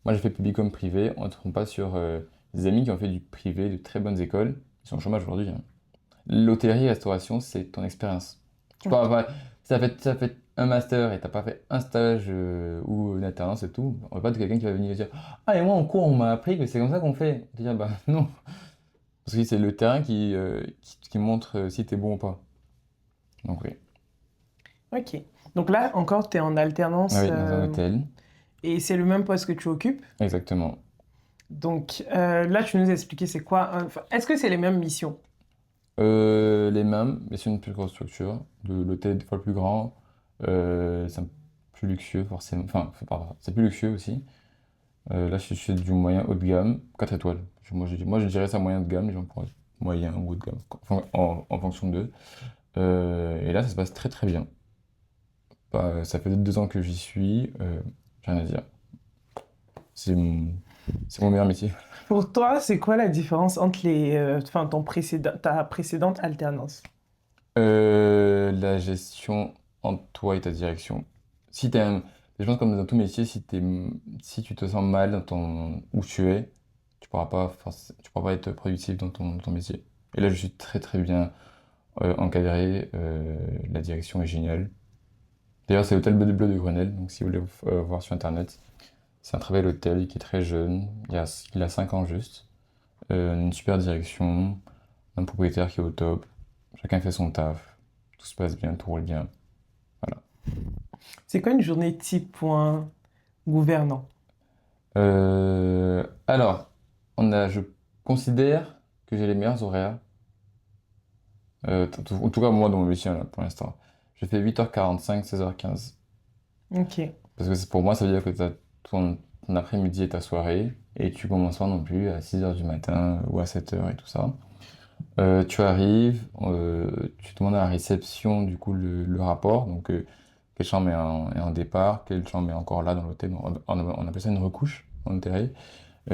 moi j'ai fait public comme privé, on ne trompe pas sur des amis qui ont fait du privé, de très bonnes écoles, ils sont au chômage aujourd'hui, hein. L'hôtellerie, restauration, c'est ton expérience. Tu peux Ok. avoir, si t'as fait un master et t'as pas fait un stage ou une alternance et tout, on va pas de quelqu'un qui va venir dire ah, et moi en cours on m'a appris que c'est comme ça qu'on fait. Tu dis, ah, bah non. Parce que c'est le terrain qui montre si t'es bon ou pas. Donc oui. Ok. Donc là, encore, tu es en Ah alternance oui, dans un hôtel. et c'est le même poste que tu occupes. Exactement. Donc là, tu nous expliquais c'est quoi. Enfin, est-ce que c'est les mêmes missions? Les mêmes, mais c'est une plus grosse structure. L'hôtel est des fois plus grand. C'est plus luxueux, forcément. Enfin, pardon, c'est plus luxueux aussi. Là, je suis du moyen haut de gamme, 4 étoiles. Moi, je dirais ça moyen de gamme, les gens pourraient moyen ou haut de gamme, en fonction d'eux. Et là, ça se passe très très bien. Bah, ça fait 2 ans que j'y suis, j'ai rien à dire. C'est mon, c'est mon meilleur métier. Pour toi, c'est quoi la différence entre enfin, ta précédente alternance? La gestion entre toi et ta direction. Si t'es un, je pense comme dans tout métier, si tu te sens mal où tu es, tu pourras pas être productif dans ton métier. Et là, je suis très très bien encadré. La direction est géniale. D'ailleurs, c'est l'hôtel Bleu de Grenelle, donc si vous voulez voir sur internet, c'est un très bel hôtel qui est très jeune. Il a 5 ans juste. Une super direction, un propriétaire qui est au top. Chacun fait son taf. Tout se passe bien, tout roule bien. Voilà. C'est quoi une journée type pour un gouvernant? Alors, je considère que j'ai les meilleurs horaires. En tout cas, moi, dans mon métier, là, pour l'instant. Je fais 8h45, 16h15. Ok. Parce que pour moi, ça veut dire que tu as ton après-midi et ta soirée. Et tu commences pas non plus à 6h du matin ou à 7h et tout ça. Tu arrives, tu demandes à la réception du coup le rapport, donc quelle chambre est en départ, quelle chambre est encore là dans l'hôtel, on appelle ça une recouche en hôtellerie.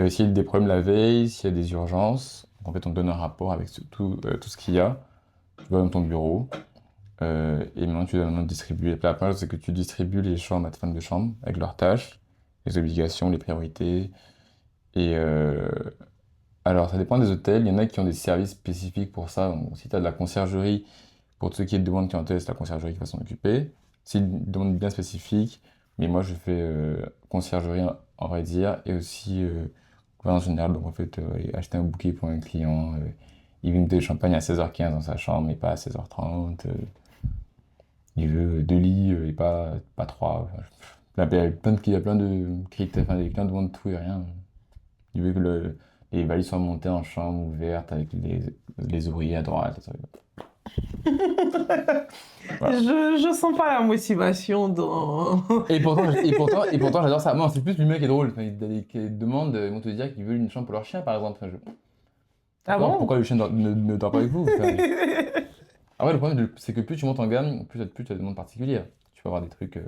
S'il y a des problèmes la veille, s'il y a des urgences, donc, en fait on te donne un rapport avec tout ce qu'il y a, tu vas dans ton bureau, et maintenant tu dois maintenant distribuer. La première chose c'est que tu distribues les chambres à tes femmes de chambre avec leurs tâches, les obligations, les priorités, et alors, ça dépend des hôtels. Il y en a qui ont des services spécifiques pour ça. Donc, si tu as de la conciergerie, pour tout ce qui est demande clientèle, c'est la conciergerie qui va s'en occuper. C'est une demande bien spécifique. Mais moi, je fais conciergerie, en vrai dire, et aussi gouvernance générale. Donc, en fait, acheter un bouquet pour un client. Il veut une bouteille de champagne à 16h15 dans sa chambre, mais pas à 16h30. Il veut 2 lits et pas trois. Enfin, il y a plein de critères. Enfin, les clients demandent tout et rien. Il veut que les valises soient montées en chambre ouverte avec les ouvriers à droite. Voilà. Je sens pas la motivation dans. Et pourtant, j'adore ça. Non, c'est plus l'humain qui est drôle. Enfin, il y a qui demandent, ils vont te dire qu'ils veulent une chambre pour leur chien, par exemple. Enfin, Ah pourquoi bon? le chien ne dort pas avec vous? Enfin, après, le problème, c'est que plus tu montes en gamme, plus tu as des demandes particulières. Tu peux avoir des trucs.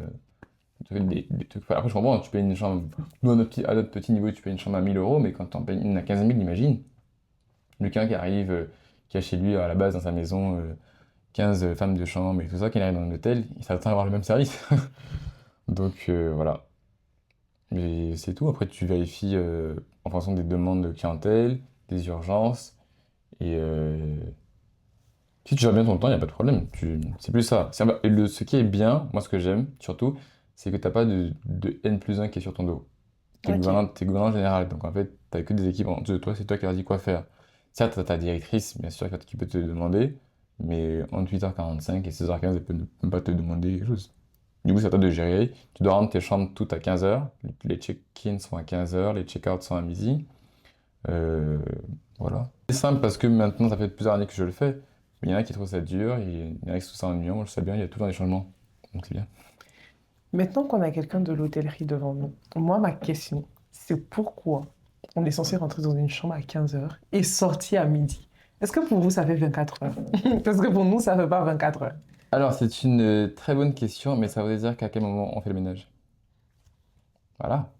Des trucs. Enfin, après, je comprends, tu payes une chambre. Nous, à notre petit niveau, tu payes une chambre à 1000 euros, mais quand tu en payes une à 15 000, imagine. Quelqu'un qui arrive, qui a chez lui à la base dans sa maison 15 femmes de chambre et tout ça, qui arrive dans un hôtel, il s'attend à avoir le même service. Donc voilà. Mais c'est tout. Après, tu vérifies en fonction des demandes de clientèle, des urgences. Et si tu gères bien ton temps, il n'y a pas de problème. C'est plus ça. Ce qui est bien, moi ce que j'aime surtout, c'est que tu n'as pas de N+1 qui est sur ton dos. Ok. T'es gouvernant général, donc en fait, t'as que des équipes en dessous de toi, c'est toi qui leur dis quoi faire. Certes, t'as ta directrice, bien sûr, qui peut te demander, mais entre 8h45 et 16h15, elle peut ne même pas te demander quelque chose. Du coup, c'est à toi de gérer. Tu dois rendre tes chambres toutes à 15h. Les check-ins sont à 15h, les check-outs sont à midi. Euh, voilà. C'est simple parce que maintenant, ça fait plusieurs années que je le fais. Mais il y en a qui trouvent ça dur, et il y en a qui trouvent ça ennuyant. Moi, je sais bien, il y a tout le temps des changements. Donc, c'est bien. Maintenant qu'on a quelqu'un de l'hôtellerie devant nous, moi, ma question, c'est pourquoi on est censé rentrer dans une chambre à 15 heures et sortir à midi? Est-ce que pour vous, ça fait 24 heures? Parce que pour nous, ça ne fait pas 24 heures. Alors, c'est une très bonne question, mais ça veut dire qu'à quel moment on fait le ménage? Voilà.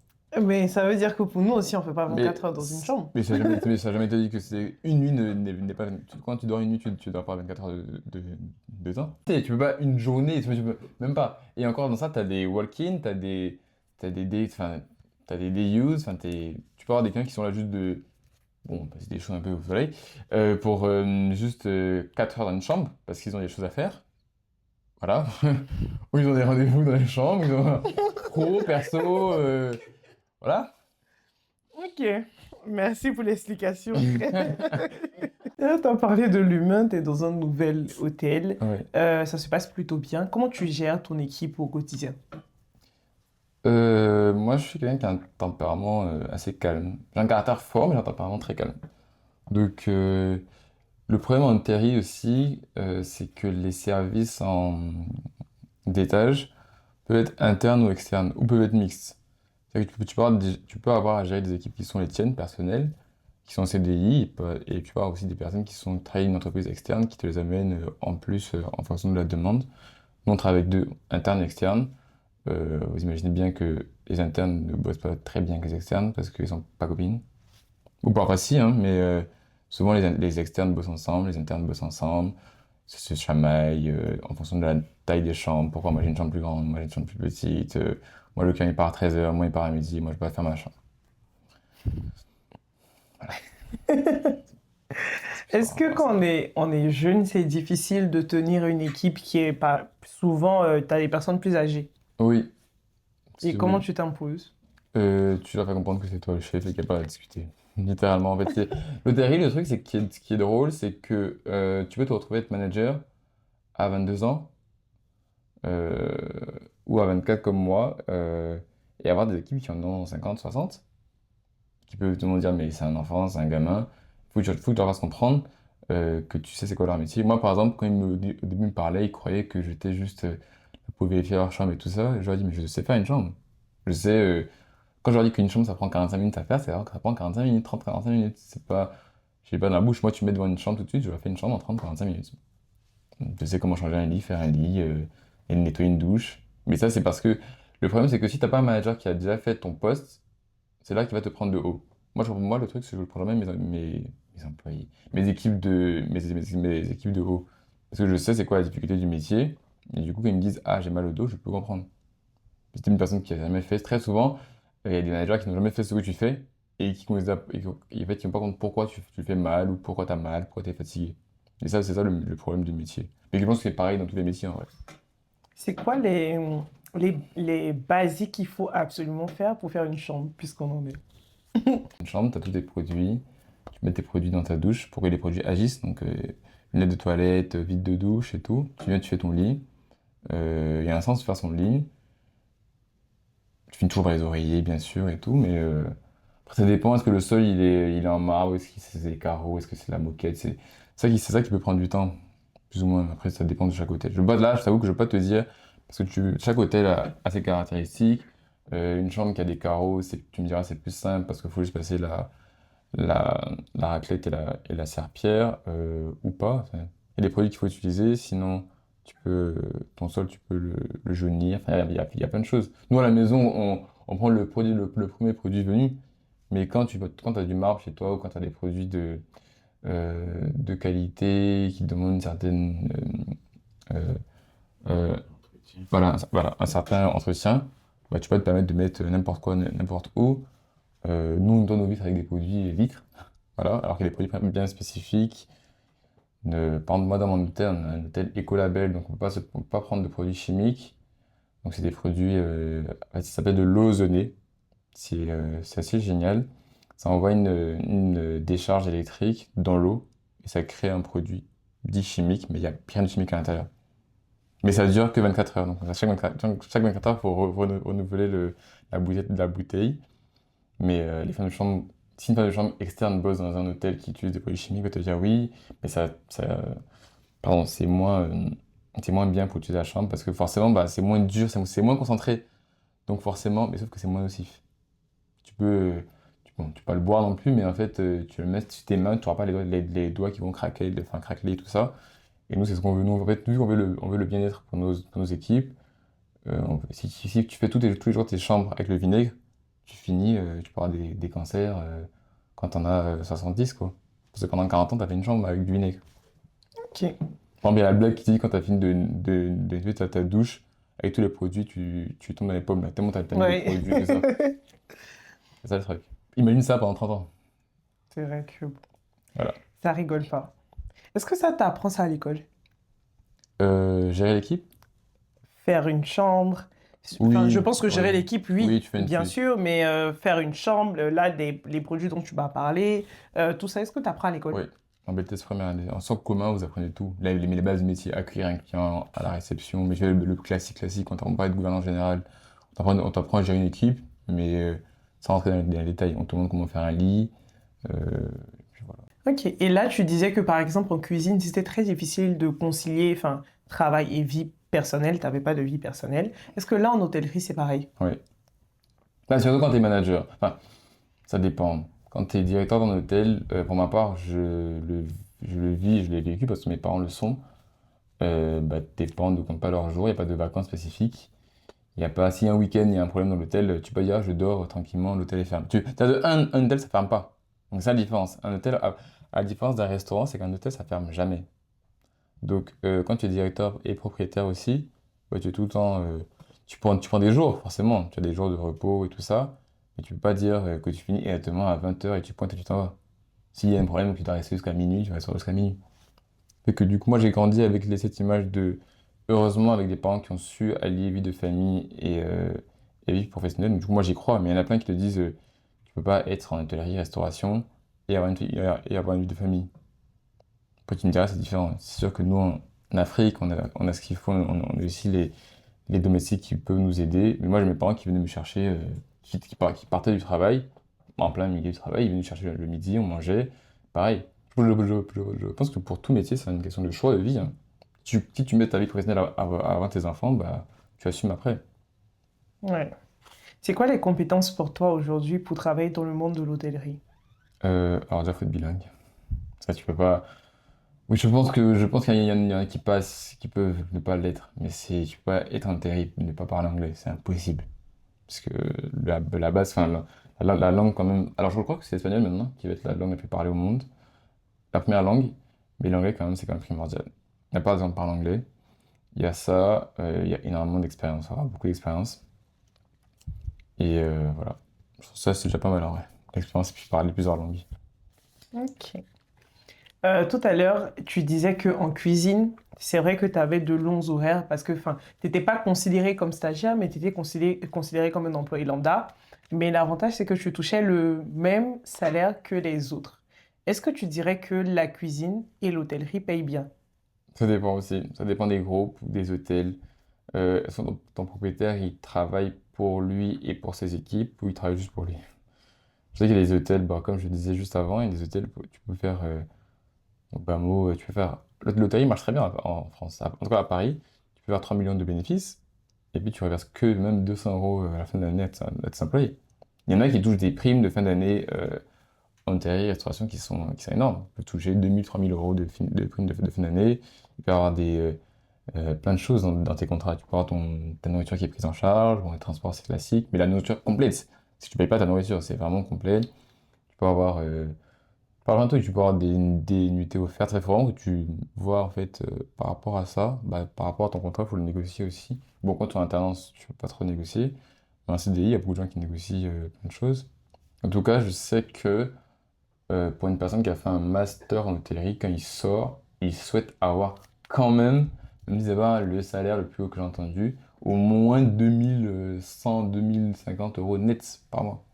Mais ça veut dire que pour nous aussi, on ne fait pas Mais, 24 heures dans une chambre. ça a jamais été dit que c'est une nuit n'est pas. Quand tu dors une nuit, tu dors pas 24 heures de temps. Tu peux pas une journée, tu peux même pas. Et encore dans ça, t'as des walk-in, enfin, t'as des day use, enfin, tu peux avoir des clients qui sont là juste de. Bon, passer des choses un peu au soleil, pour juste 4 heures dans une chambre, parce qu'ils ont des choses à faire. Voilà. Ou ils ont des rendez-vous dans les chambres, ils ont pro, perso, voilà. Ok, merci pour l'explication. Tu as parlé de l'humain, tu es dans un nouvel hôtel. Ouais. Ça se passe plutôt bien. Comment tu gères ton équipe au quotidien? Moi, je suis quelqu'un qui a un tempérament assez calme. J'ai un caractère fort, mais j'ai un tempérament très calme. Donc, le problème en Terry aussi, c'est que les services en d'étage peuvent être internes ou externes, ou peuvent être mixtes. C'est-à-dire que tu peux avoir à gérer des équipes qui sont les tiennes, personnelles, qui sont en CDI, et tu peux avoir aussi des personnes qui sont travaillées dans une entreprise externe, qui te les amènent en plus en fonction de la demande. Nous, on travaille avec deux, internes et externes. Vous imaginez bien que les internes ne bossent pas très bien que les externes parce qu'ils sont pas copines. Ou parfois si, hein, mais souvent les externes bossent ensemble, les internes bossent ensemble, se chamaillent en fonction de la taille des chambres. Pourquoi moi j'ai une chambre plus grande, moi j'ai une chambre plus petite, moi le client il part à 13h, moi il part à midi, moi je peux pas faire ma chambre. C'est par Est-ce que rapport à ça. quand on est jeune, c'est difficile de tenir une équipe qui est pas... Souvent, tu as des personnes plus âgées. Oui, Et comment oui. tu t'imposes? Tu leur fais comprendre que c'est toi le chef et qu'il n'y a pas à discuter. Littéralement, en fait. Le terrible, le truc, c'est que ce qui est drôle, c'est que tu peux te retrouver être manager à 22 ans euh, ou à 24 comme moi et avoir des équipes qui en ont 50, 60, qui peuvent tout le monde dire, mais c'est un enfant, c'est un gamin. Faut que tu leur fasses comprendre que tu sais c'est quoi leur métier. Moi, par exemple, quand au début ils me parlaient, ils croyaient que j'étais juste pour vérifier leur chambre et tout ça. Je leur dis, mais je sais faire une chambre. Je sais. Quand je leur dis qu'une chambre ça prend 45 minutes à faire, c'est vrai que ça prend 45 minutes, 30-45 minutes. C'est pas. J'ai pas dans la bouche, moi tu me mets devant une chambre tout de suite, je leur fais une chambre en 30-45 minutes. Je sais comment changer un lit, faire un lit, et nettoyer une douche. Mais ça, c'est parce que le problème, c'est que si t'as pas un manager qui a déjà fait ton poste, c'est là qu'il va te prendre de haut. Moi le truc, c'est que je prends jamais mes employés, mes équipes de haut. Parce que je sais c'est quoi la difficulté du métier. Et du coup, quand ils me disent, ah, j'ai mal au dos, je peux comprendre. C'était une personne qui a jamais fait. Très souvent, il y a des managers qui n'ont jamais fait ce que tu fais et qui ne en fait, qui n'ont pas compte pourquoi tu fais mal ou pourquoi tu as mal, pourquoi tu es fatigué. Et ça, c'est ça le problème du métier. Mais je pense que c'est pareil dans tous les métiers en vrai. C'est quoi les basiques qu'il faut absolument faire pour faire une chambre, puisqu'on en est? Une chambre, tu as tous tes produits, tu mets tes produits dans ta douche pour que les produits agissent. Donc, lunettes de toilette, vide de douche et tout. Tu viens, tu fais ton lit. Il y a un sens de faire son lit. Tu finis toujours par les oreillers, bien sûr, et tout, mais après, ça dépend. Est-ce que le sol, il est en marbre? Est-ce que c'est des carreaux? Est-ce que c'est la moquette? C'est ça qui peut prendre du temps, plus ou moins. Après, ça dépend de chaque hôtel. Là, je t'avoue que je peux pas te dire, parce que chaque hôtel a ses caractéristiques. Une chambre qui a des carreaux, tu me diras, c'est plus simple, parce qu'il faut juste passer la raclette et la serpillière, ou pas. Enfin, il y a des produits qu'il faut utiliser, sinon ton sol, tu peux le jaunir. Enfin, il y a plein de choses. Nous, à la maison, on prend le premier produit venu, mais quand as du marbre chez toi ou quand tu as des produits de qualité qui demandent une certaine, euh, euh, voilà, un certain entretien, bah, tu peux te permettre de mettre n'importe quoi, n'importe où. Nous, on donne nos vitres avec des produits vitres, voilà, alors qu'il y a des produits bien spécifiques. Par exemple, moi, dans mon hôtel, on a un hôtel écolabel, donc on peut pas prendre de produits chimiques. Donc, c'est des produits, ça s'appelle de l'eau ozonée. C'est assez génial. Ça envoie une décharge électrique dans l'eau et ça crée un produit dit chimique, mais il n'y a rien de chimique à l'intérieur. Mais ça dure que 24 heures. Donc, à chaque 24 heures, il faut renouveler la bouteille. Mais les femmes de chambre, si une femme de chambre externe bosse dans un hôtel qui utilise des produits chimiques, elle va te dire oui, mais pardon, c'est moins bien pour utiliser la chambre parce que forcément, bah, c'est moins dur, c'est moins concentré. Donc forcément, mais sauf que c'est moins nocif. Tu peux, bon, tu peux pas le boire non plus, mais en fait, tu le mets sur tes mains, tu n'auras pas les doigts qui vont craquer, enfin, craqueler et tout ça. Et nous, c'est ce qu'on veut. Nous, en fait, vu on veut le bien-être pour nos équipes, si tu fais tous les jours tes chambres avec le vinaigre, tu finis, tu peux avoir des cancers quand t'en as 70, quoi. Parce que pendant 40 ans, t'as fait une chambre avec du vinaigre. Ok. Par exemple, il y a la blague qui dit quand t'as fini de nettoyer ta douche, avec tous les produits, tu tombes dans les pommes, là, tellement t'as mis de Ouais. produits, tout ça. C'est ça le truc. Imagine ça pendant 30 ans. C'est vrai que Voilà. ça rigole pas. Est-ce que ça t'apprend ça à l'école? Gérer l'équipe? Faire une chambre. Enfin, je Oui, pense que gérer oui. l'équipe, oui, Oui, tu fais une bien suite. sûr, mais faire une chambre, là, les produits dont tu m'as parlé, tout ça, est-ce que tu apprends à l'école? Oui. En BTS première année. En socle commun, vous apprenez tout. Là, les bases du métier, accueillir un client à la réception, mais tu vois, le classique, on t'apprend pas à être gouvernant général. On t'apprend à gérer une équipe, mais sans rentrer dans les détails. On te montre comment faire un lit. Puis voilà. Ok. Et là, tu disais que par exemple en cuisine, c'était très difficile de concilier, enfin, travail et vie personnelle. Tu n'avais pas de vie personnelle. Est-ce que là, en hôtellerie, c'est pareil? Ouais. Là, surtout quand tu es manager. Enfin, ça dépend. Quand tu es directeur d'un hôtel, pour ma part, je le vis, je l'ai vécu parce que mes parents le sont. Bah, tes parents ne comptent pas leurs jours, il n'y a pas de vacances spécifiques. Il y a pas, si un week-end il y a un problème dans l'hôtel, tu peux dire je dors tranquillement, l'hôtel est fermé. Un hôtel ça ferme pas. Donc c'est la différence. Un hôtel, à la différence d'un restaurant, c'est qu'un hôtel ça ferme jamais. Donc quand tu es directeur et propriétaire aussi, bah, tu es tout le temps, tu prends des jours forcément. Tu as des jours de repos et tout ça. Mais tu peux pas dire que tu finis exactement à 20 heures et tu pointes et tu t'en vas. S'il y a un problème, tu dois rester jusqu'à minuit, tu vas rester jusqu'à minuit. Fait que du coup, moi, j'ai grandi avec cette image de, heureusement, avec des parents qui ont su allier vie de famille et vie professionnelle. Donc, du coup, moi, j'y crois, mais il y en a plein qui te disent, tu peux pas être en hôtellerie-restauration et avoir une vie de famille. Après, tu me diras, c'est différent. C'est sûr que nous, en Afrique, on a ce qu'il faut, on a aussi les domestiques qui peuvent nous aider. Mais moi, j'ai mes parents qui venaient me chercher, qui partaient du travail, en plein milieu du travail, ils venaient me chercher le midi, on mangeait. Pareil. Je pense que pour tout métier, c'est une question de choix de vie, hein. Si tu mets ta vie professionnelle avant tes enfants, bah, tu assumes après. Ouais. C'est quoi les compétences pour toi aujourd'hui pour travailler dans le monde de l'hôtellerie? Alors déjà, faut être bilingue. Ça, tu peux pas. Oui, je pense qu'il y en a qui passent, qui peuvent ne pas l'être, mais tu peux pas être un terrible, ne pas parler anglais, c'est impossible. Parce que la base, enfin, la langue quand même. Alors je crois que c'est l'espagnol maintenant qui va être la langue la plus parlée au monde, la première langue, mais l'anglais quand même c'est quand même primordial. Il n'y a pas besoin de parler anglais. Il y a ça, il y a énormément d'expérience, avoir beaucoup d'expérience. Et voilà. Je trouve ça c'est déjà pas mal en vrai. L'expérience et puis parler plusieurs langues. Ok. Tout à l'heure, tu disais que en cuisine, c'est vrai que tu avais de longs horaires parce que tu n'étais pas considéré comme stagiaire, mais tu étais considéré comme un employé lambda. Mais l'avantage, c'est que tu touchais le même salaire que les autres. Est-ce que tu dirais que la cuisine et l'hôtellerie payent bien? Ça dépend aussi. Ça dépend des groupes ou des hôtels. Ton propriétaire, il travaille pour lui et pour ses équipes ou il travaille juste pour lui. Je sais qu'il y a des hôtels, bah, comme je disais juste avant, il y a des hôtels où tu peux faire, au bas mot, tu peux faire. L'hôtellerie marche très bien en France. En tout cas, à Paris, tu peux faire 3 millions de bénéfices et puis tu reverses que même 200 euros à la fin de l'année à tes employés. Il y en a qui touchent des primes de fin d'année en hôtellerie, restauration qui sont énormes. On peut toucher 2000, 3000 euros de primes de fin d'année. Il peut y avoir plein de choses dans tes contrats. Tu peux avoir ta nourriture qui est prise en charge, bon, les transports c'est classique, mais la nourriture complète. Si tu payes pas ta nourriture, c'est vraiment complet. Tu peux avoir par exemple, tu peux avoir des nuitées offertes. Il faut vraiment que tu vois en fait par rapport à ça, bah, par rapport à ton contrat, il faut le négocier aussi. Bon, quand tu es en alternance, tu peux pas trop négocier. Mais en CDI, il y a beaucoup de gens qui négocient plein de choses. En tout cas, je sais que pour une personne qui a fait un master en hôtellerie, quand il sort, il souhaite avoir quand même si c'est pas le salaire le plus haut que j'ai entendu, au moins 2100, 2050 euros nets par mois.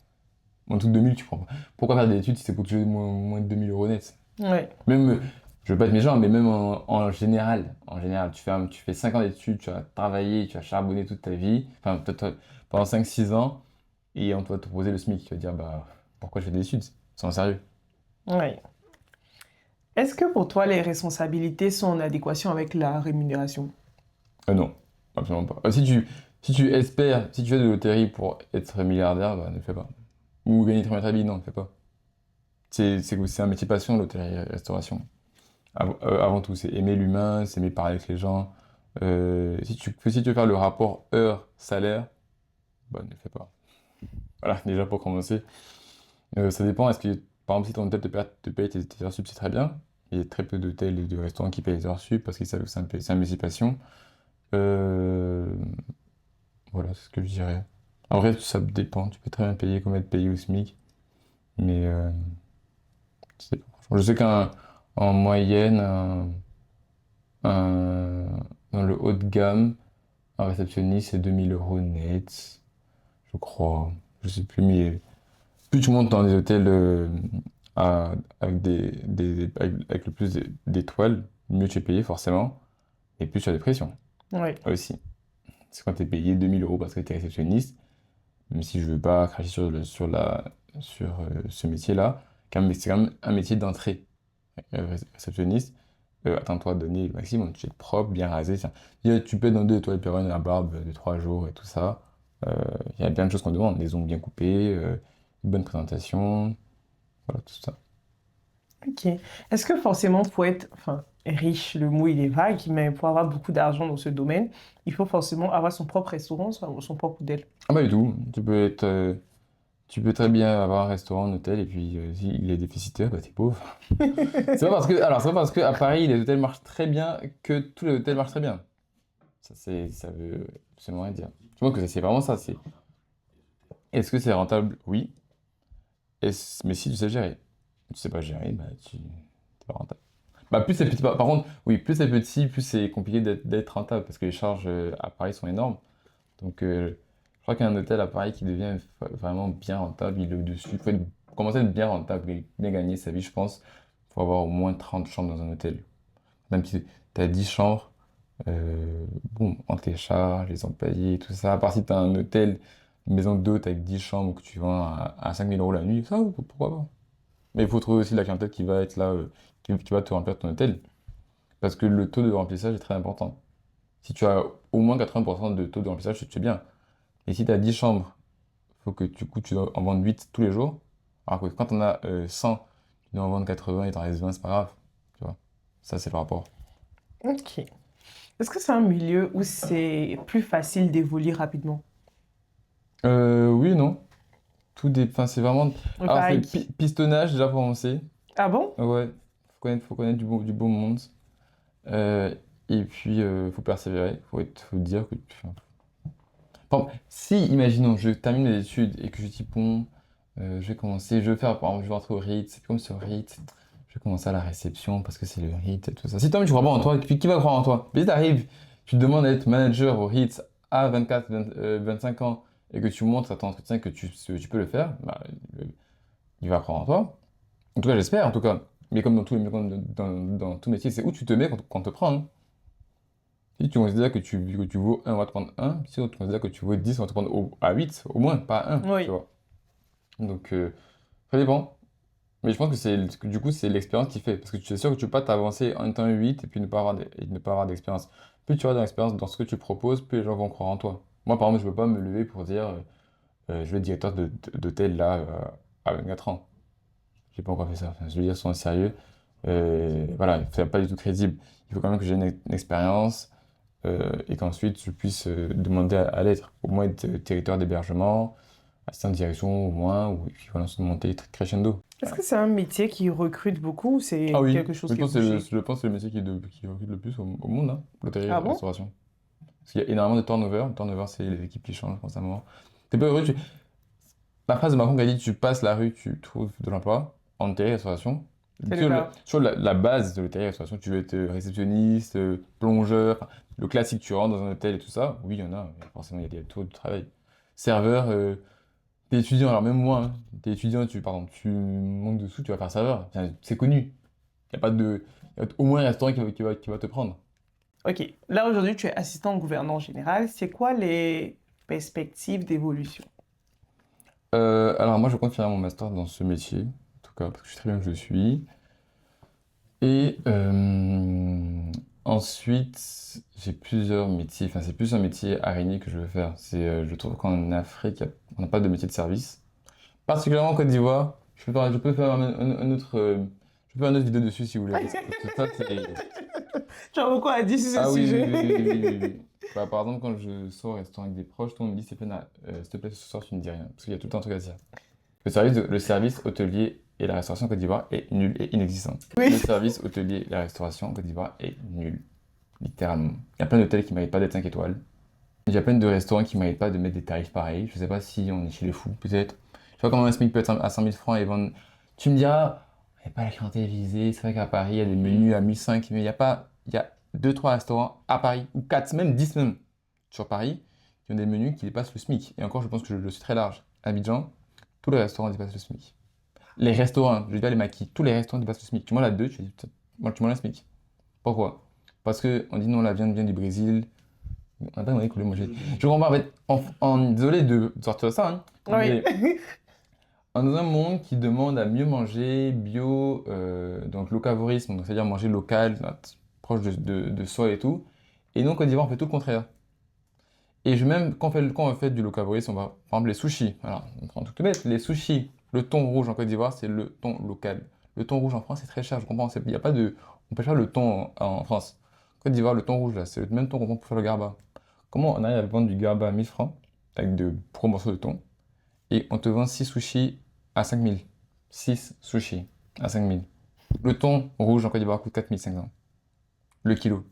En tout 2000, tu prends pas. Pourquoi faire des études si c'est pour toucher moins de 2000 euros nets? Ouais. Même, je veux pas être méchant, mais même en général, tu fais 5 ans d'études, tu as travaillé, tu as charbonné toute ta vie, enfin peut-être pendant 5 6 ans, et on doit te proposer le SMIC. Tu vas dire, bah, pourquoi je fais des études? C'est en sérieux. Ouais. Est-ce que pour toi, les responsabilités sont en adéquation avec la rémunération? Non, absolument pas. Si tu espères, si tu fais de l'hôtellerie pour être milliardaire, bah, ne le fais pas. Ou gagner très bien ta vie, non, ne le fais pas. C'est un métier passion, l'hôtellerie-restauration. Avant tout, c'est aimer l'humain, c'est aimer parler avec les gens. Si tu veux faire le rapport heure-salaire, bah, ne le fais pas. Voilà, déjà pour commencer. Ça dépend, par exemple, si ton hôtel te paye tes heures sup, c'est très bien. Il y a très peu d'hôtels et de restaurants qui payent les heures sup parce qu'ils savent que c'est un métier passion. Euh, Voilà, c'est ce que je dirais. En vrai, ça dépend. Tu peux très bien payer comme être payé au SMIC. Mais je sais qu'en moyenne, dans le haut de gamme, un réceptionniste, c'est 2000 euros net, je crois. Je sais plus, mais plus tu montes dans des hôtels avec avec le plus d'étoiles, mieux tu es payé forcément, et plus tu as des pressions Oui. aussi. C'est quand tu es payé 2 000 € parce que tu es réceptionniste, même si je veux pas cracher sur ce métier-là, c'est quand même un métier d'entrée. Réceptionniste, attends-toi à donner le maximum, tu es propre, bien rasé. Tiens. Tu peux être dans 2 étoiles, la barbe de 3 jours et tout ça. Il y a bien de choses qu'on demande, les ongles bien coupés, une bonne présentation, voilà, tout ça. Ok. Est-ce que forcément pour être, enfin, riche, le mot il est vague, mais pour avoir beaucoup d'argent dans ce domaine, il faut forcément avoir son propre restaurant, son propre hôtel? Ah bah du tout, tu peux très bien avoir un restaurant, un hôtel, et puis s'il est déficitaire, bah t'es pauvre. C'est pas parce que à Paris, les hôtels marchent très bien que tous les hôtels marchent très bien. Ça veut absolument rien dire. Je pense que c'est vraiment ça, c'est est-ce que c'est rentable? Oui. Mais si tu sais gérer. Tu sais pas gérer, bah t'es pas rentable. Bah plus c'est petit, par contre, oui, plus c'est petit, plus c'est compliqué d'être rentable, parce que les charges à Paris sont énormes. Donc, je crois qu'un hôtel à Paris qui devient vraiment bien rentable, il est au-dessus. Il faut commencer à être bien rentable et bien gagner sa vie, je pense. Il faut avoir au moins 30 chambres dans un hôtel. Même si tu as 10 chambres, bon, entre tes charges, les employés, tout ça. À part si tu as un hôtel, une maison d'hôte avec 10 chambres que tu vends à 5 000 € la nuit, ça, pourquoi pas. Mais il faut trouver aussi de la clientèle qui va être là, qui va te remplir ton hôtel. Parce que le taux de remplissage est très important. Si tu as au moins 80% de taux de remplissage, c'est bien. Et si tu as 10 chambres, il faut que tu dois en vendre 8 tous les jours. Alors que quand on a 100, tu dois en vendre 80 et t'en restes 20, c'est pas grave. Tu vois. Ça, c'est le rapport. Ok. Est-ce que c'est un milieu où c'est plus facile d'évoluer rapidement? Oui et non. Enfin, c'est vraiment. Alors, c'est Vague. pistonnage déjà pour commencer. Ah bon? Ouais, faut connaître du beau monde. Euh, et puis, faut persévérer. Faut dire que. Enfin, si, imaginons, je termine mes études et que je dis, bon, je vais commencer, je vais faire, par exemple, je vais rentrer au RIT, c'est comme sur RIT, je vais commencer à la réception parce que c'est le RIT et tout ça. Si toi-même tu crois pas en toi, qui va croire en toi? Mais si t'arrives, tu te demandes d'être manager au RIT à 24, 25 ans et que tu montres à ton entretien que tu peux le faire, bah, il va croire en toi. En tout cas, j'espère, en tout cas. Mais comme dans tout métier, c'est où tu te mets quand on te prend, hein. Si tu considères que tu vaux 1, on va te prendre 1. Si tu considères que tu vaux 10, on va te prendre à 8, au moins, pas à 1, tu Oui. vois. Donc, ça dépend. Mais je pense que du coup, c'est l'expérience qui fait. Parce que tu es sûr que tu peux pas t'avancer en étant 8 et puis ne pas avoir d'expérience. Plus tu auras d'expérience dans ce que tu proposes, plus les gens vont croire en toi. Moi, par exemple, je ne peux pas me lever pour dire je vais être directeur d'hôtel là à 24 ans. J'ai pas encore fait ça. Enfin, je veux dire, sois sérieux. Voilà, c'est pas du tout crédible. Il faut quand même que j'ai une expérience et qu'ensuite je puisse demander à l'être. Au moins être territoire d'hébergement, assistant de direction au moins, ou équivalent de monter crescendo. Est-ce que c'est un métier qui recrute beaucoup ou Ah c'est oui, quelque chose je qui est pense que bouché? c'est le métier qui recrute le plus au monde, hein, l'hôtellerie et Ah la bon? restauration. Parce qu'il y a énormément de turnover. Le turnover, c'est les équipes qui changent constamment. T'es pas heureux, la phrase de Macron qui a dit tu passes la rue, tu trouves de l'emploi en hôtellerie et restauration. C'est le cas. Sur la base de l'hôtellerie et restauration, tu veux être réceptionniste, plongeur, enfin, le classique, tu rentres dans un hôtel et tout ça. Oui, il y en a, mais forcément, il y a des taux de travail. Serveur, t'es étudiant, alors même moi, hein, t'es étudiant, pardon, tu manques de sous, tu vas faire serveur. Enfin, c'est connu. Il y a pas de, il y a au moins un restaurant qui va te prendre. Ok. Là, aujourd'hui, tu es assistant gouverneur général. C'est quoi les perspectives d'évolution? Alors moi, je compte finir mon master dans ce métier, en tout cas, parce que je sais très bien que je suis. Et ensuite, j'ai plusieurs métiers. Enfin, c'est plus un métier araignée que je veux faire. Je trouve qu'en Afrique, on n'a pas de métier de service. Particulièrement en Côte d'Ivoire. Je peux faire un autre, je peux faire une autre vidéo dessus si vous voulez. Parce que ça, c'est... Tu as beaucoup à dire sur ce Ah oui, oui, sujet. oui, oui, oui, oui, oui. Bah, par exemple, quand je sors au restaurant avec des proches, tout le monde me dit, s'il te plaît, ce soir, tu ne dis rien. Parce qu'il y a tout le temps un truc à dire. Le service hôtelier et la restauration en Côte d'Ivoire est nul et inexistant. Oui. Le service hôtelier et la restauration en Côte d'Ivoire est nul. Littéralement. Il y a plein d'hôtels qui ne méritent pas d'être 5 étoiles. Il y a plein de restaurants qui ne méritent pas de mettre des tarifs pareils. Je ne sais pas si on est chez les fous, peut-être. Je sais pas comment un SMIC peut être à 100 000 francs et vendre. Tu me diras, il n'y a pas la clientèle visée. C'est vrai qu'à Paris, il y a des menus à 1 500, mais il y a pas. Il y a 2 3 restaurants à Paris, ou 4 même 10 même, sur Paris, qui ont des menus qui dépassent le SMIC. Et encore, je pense que je suis très large. À Abidjan, tous les restaurants dépassent le SMIC. Les restaurants, je dis pas les maquis, tous les restaurants dépassent le SMIC. Tu manges à deux, tu dis, moi, tu manges un SMIC. Pourquoi? Parce qu'on dit non, la viande vient du Brésil. On n'a pas demandé que vous voulez manger. Je comprends pas, en fait, désolé de sortir de ça, hein, Oui. mais dans un monde qui demande à mieux manger, bio, donc locavorisme, donc c'est-à-dire manger local, proche de soi et tout, et nous, en Côte d'Ivoire, on fait tout le contraire. Et même quand on fait du locavorisme, on va, par exemple, les sushis. Alors, on prend tout bête, les sushis, le thon rouge en Côte d'Ivoire, c'est le thon local. Le thon rouge en France, c'est très cher, je comprends. Il y a pas de, on peut faire le thon en France. En Côte d'Ivoire, le thon rouge, là, c'est le même thon qu'on prend pour faire le garba. Comment on arrive à vendre du garba à 1000 francs, avec de gros morceaux de thon, et on te vend 6 sushis à 5000. 6 sushis à 5000. Le thon rouge en Côte d'Ivoire coûte 4500. Le kilo.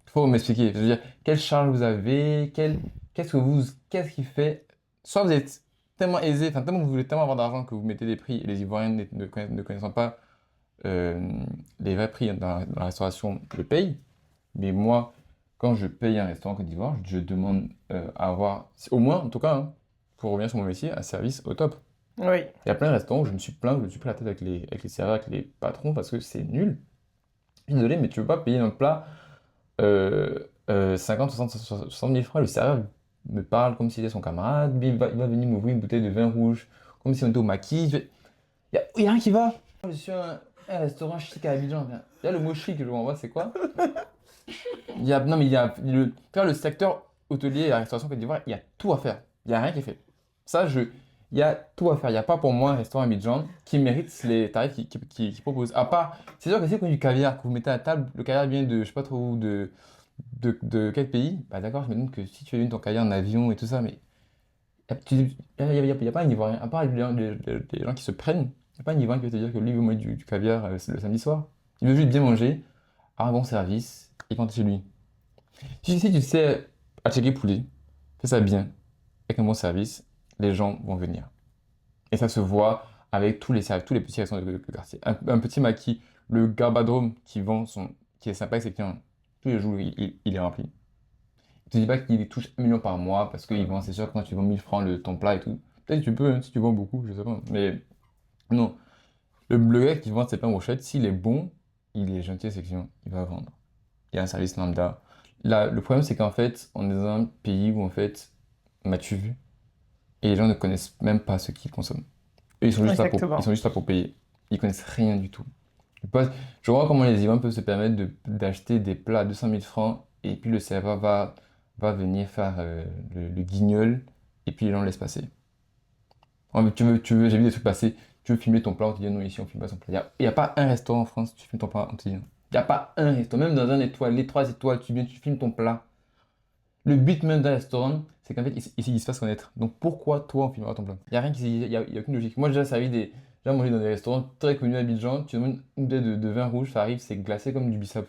Il faut m'expliquer. Je veux dire, quelle charge vous avez, qu'est-ce qui fait. Soit vous êtes tellement aisé, enfin, tellement vous voulez tellement avoir d'argent que vous mettez des prix et les Ivoiriens ne connaissant pas euh, les vrais prix dans la restauration le payent. Mais moi, quand je paye un restaurant en Côte d'Ivoire, je demande à avoir, au moins, en tout cas, hein, pour revenir sur mon métier, un service au top. Oui. Il y a plein de restaurants où je me suis plaint, je me suis pris la tête avec les serveurs, avec les patrons, parce que c'est nul. Je suis désolé, mais tu veux pas payer un plat 50, 60, 60 000 francs, le serveur me parle comme s'il était son camarade, il va venir m'ouvrir une bouteille de vin rouge, comme si on était au maquis. Y a rien qui va. Je suis un restaurant chic à Abidjan. Il y a le mot chic que je vous envoie, c'est quoi? Non, mais faire le secteur hôtelier et la restauration Côte d'Ivoire, il y a tout à faire. Il n'y a rien qui est fait. Ça, il y a tout à faire. Il n'y a pas pour moi un restaurant à Abidjan qui mérite les tarifs qu'il propose. À part, c'est sûr que si vous prenez du caviar, que vous mettez à table, le caviar vient de, je sais pas trop où, de quel pays, bah d'accord, je me demande que si tu as eu ton caviar en avion et tout ça, mais il y a pas un Ivoirien, à part les gens qui se prennent, il n'y a pas un Ivoirien qui va te dire que lui veut manger du caviar le samedi soir. Il veut juste bien manger, avoir un bon service et rentrer chez lui. Si tu sais à checker poulet, fais ça bien, avec un bon service, les gens vont venir. Et ça se voit avec tous les petits restaurants de quartier. Un petit maquis, le Garbadrome qui est sympa avec ses clients, tous les jours, il est rempli. Je te dis pas qu'il touche 1 million par mois parce qu'ils vend, c'est sûr, que quand tu vends 1000 francs ton plat et tout. Peut-être que tu peux, hein, si tu vends beaucoup, je sais pas. Mais non, le gars qui vend ses pains brochettes, s'il est bon, il est gentil avec ses clients, il va vendre. Il y a un service lambda. Là, le problème, c'est qu'en fait, on est dans un pays où, en fait, m'as-tu vu? Et les gens ne connaissent même pas ce qu'ils consomment. Eux, ils sont Exactement. juste là pour payer. Ils connaissent rien du tout. Je vois comment les Ivoiriens peuvent se permettre d'acheter des plats à 200 000 francs et puis le serveur va venir faire le guignol et puis les gens le laissent passer. Oh, mais j'ai vu des trucs passer. Tu veux filmer ton plat, on te dit non, ici on filme pas son plat. Il y a pas un restaurant en France, tu filmes ton plat, on te dit non. Il n'y a pas un restaurant, même dans un étoile, les 3 étoiles, tu viens, tu filmes ton plat. Le but même d'un restaurant, c'est qu'en fait, il se fasse connaître. Donc pourquoi toi on filmera ton plat? Il n'y a rien y a aucune logique. Moi, j'ai déjà j'ai mangé dans des restaurants très connus à Abidjan, tu demandes une bouteille de vin rouge, ça arrive, c'est glacé comme du bissap.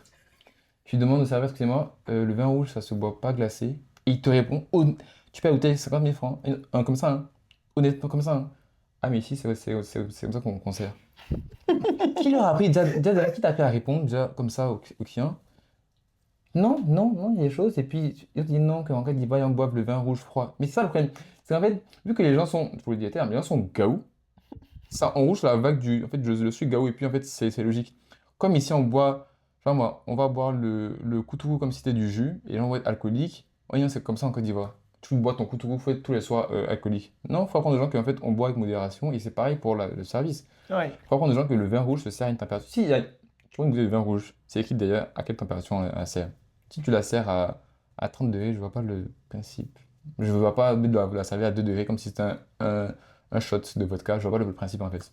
Tu demandes au serveur, excusez-moi, le vin rouge, ça se boit pas glacé. Et il te répond, oh, tu payes la bouteille 50 000 francs. Comme ça, hein. Honnêtement, comme ça, hein. Ah, mais ici, c'est comme ça qu'on sert. Qui leur a appris, déjà, qui t'a appris à répondre, déjà, comme ça, au client? Non, non, non, il y a des choses. Et puis, ils disent non, qu'en fait, ils vont boivent le vin rouge froid. Mais c'est ça le problème. C'est qu'en fait, vu que les gens sont, pour le dire, les gens sont gaou, ça, on rouge sur la vague du. En fait, je suis gaou, et puis en fait, c'est logique. Comme ici, on boit, genre moi, on va boire le koutourou comme si c'était du jus, et les gens vont être alcooliques. Oh, non, c'est comme ça en Côte d'Ivoire. Tu bois ton koutourou, faut être tous les soirs alcoolique. Non, il faut apprendre aux gens qu'en fait, on boit avec modération, et c'est pareil pour le service. Oui. Il faut apprendre aux gens que le vin rouge se sert à une température. Si, tu vois une bouteille de vin rouge, c'est écrit d'ailleurs à quelle température on la sert. Si tu la sers à 30 degrés, je vois pas le principe. Je ne vois pas la servir à 2 degrés comme si c'était un shot de vodka. Je vois pas le principe en fait.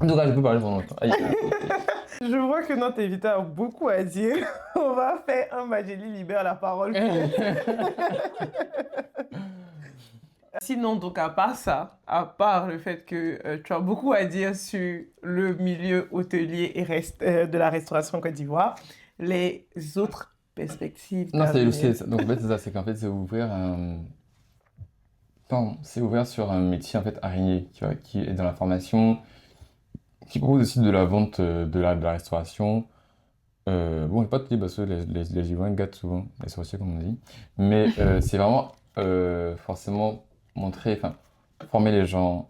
En tout cas, je peux parler pendant longtemps. Aïe, aïe, aïe. Je vois que notre invité a beaucoup à dire. On va faire un Magélie libère la parole. Sinon, donc à part ça, à part le fait que tu as beaucoup à dire sur le milieu hôtelier et de la restauration en Côte d'Ivoire, les autres perspectives Non, d'avenir. donc en fait, c'est ça, c'est qu'en fait, c'est ouvert sur un métier en fait araignée, tu vois, qui est dans la formation, qui propose aussi de la vente de la restauration. Bon, je vais pas te dire parce que les Ivoiriens gâtent souvent les sorciers, comme on dit, mais c'est vraiment forcément montrer, enfin, former les gens,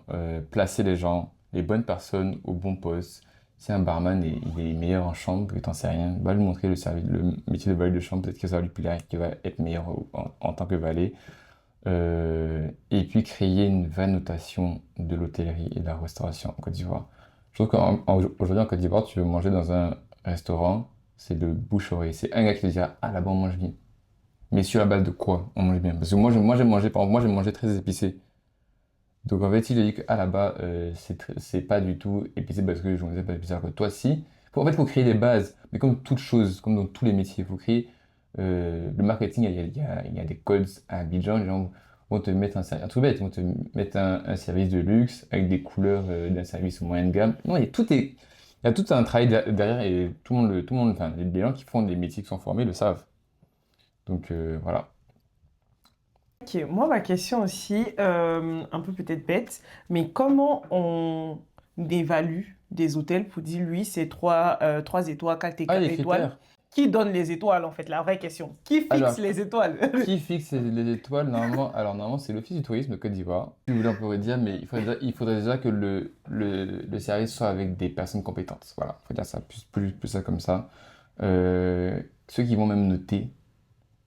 placer les gens, les bonnes personnes au bon poste. Si un barman il est meilleur en chambre, que t'en sais rien, va lui montrer le métier de valet de chambre, peut-être que ça va lui plaire, qu'il va être meilleur en tant que valet. Et puis créer une vraie notation de l'hôtellerie et de la restauration en Côte d'Ivoire. Je trouve qu'aujourd'hui en Côte d'Ivoire, tu veux manger dans un restaurant, c'est le bouche-oreille. C'est un gars qui te dit, ah là-bas on mange bien. Mais sur la base de quoi on mange bien? Parce que moi j'aime manger, par exemple, moi j'aime manger très épicé. Donc en fait, si je dis que ah, là-bas, c'est pas du tout épicé parce que je ne sais pas épicé, alors que toi, si. En fait, il faut créer des bases. Mais comme toute chose, comme dans tous les métiers, il faut créer le marketing. Il y a des codes à Abidjan. Les gens vont te mettre un truc bête, ils vont te mettre un service de luxe avec des couleurs d'un service moyen de gamme. Non, il y a tout un travail derrière et enfin, les gens qui font des métiers qui sont formés le savent. Donc voilà. Ok, moi, ma question aussi, un peu peut-être bête, mais comment on évalue des hôtels pour dire, lui, c'est 3 étoiles, 4 Ah, les étoiles? critères. Qui donne les étoiles, en fait, la vraie question? Qui fixe Alors, les étoiles? qui fixe les étoiles? Normalement, alors normalement, c'est l'Office du tourisme de Côte d'Ivoire. Si vous voulez, on pourrait dire, mais il faudrait déjà que le service soit avec des personnes compétentes. Voilà, il faut dire ça, plus ça comme ça. Ceux qui vont même noter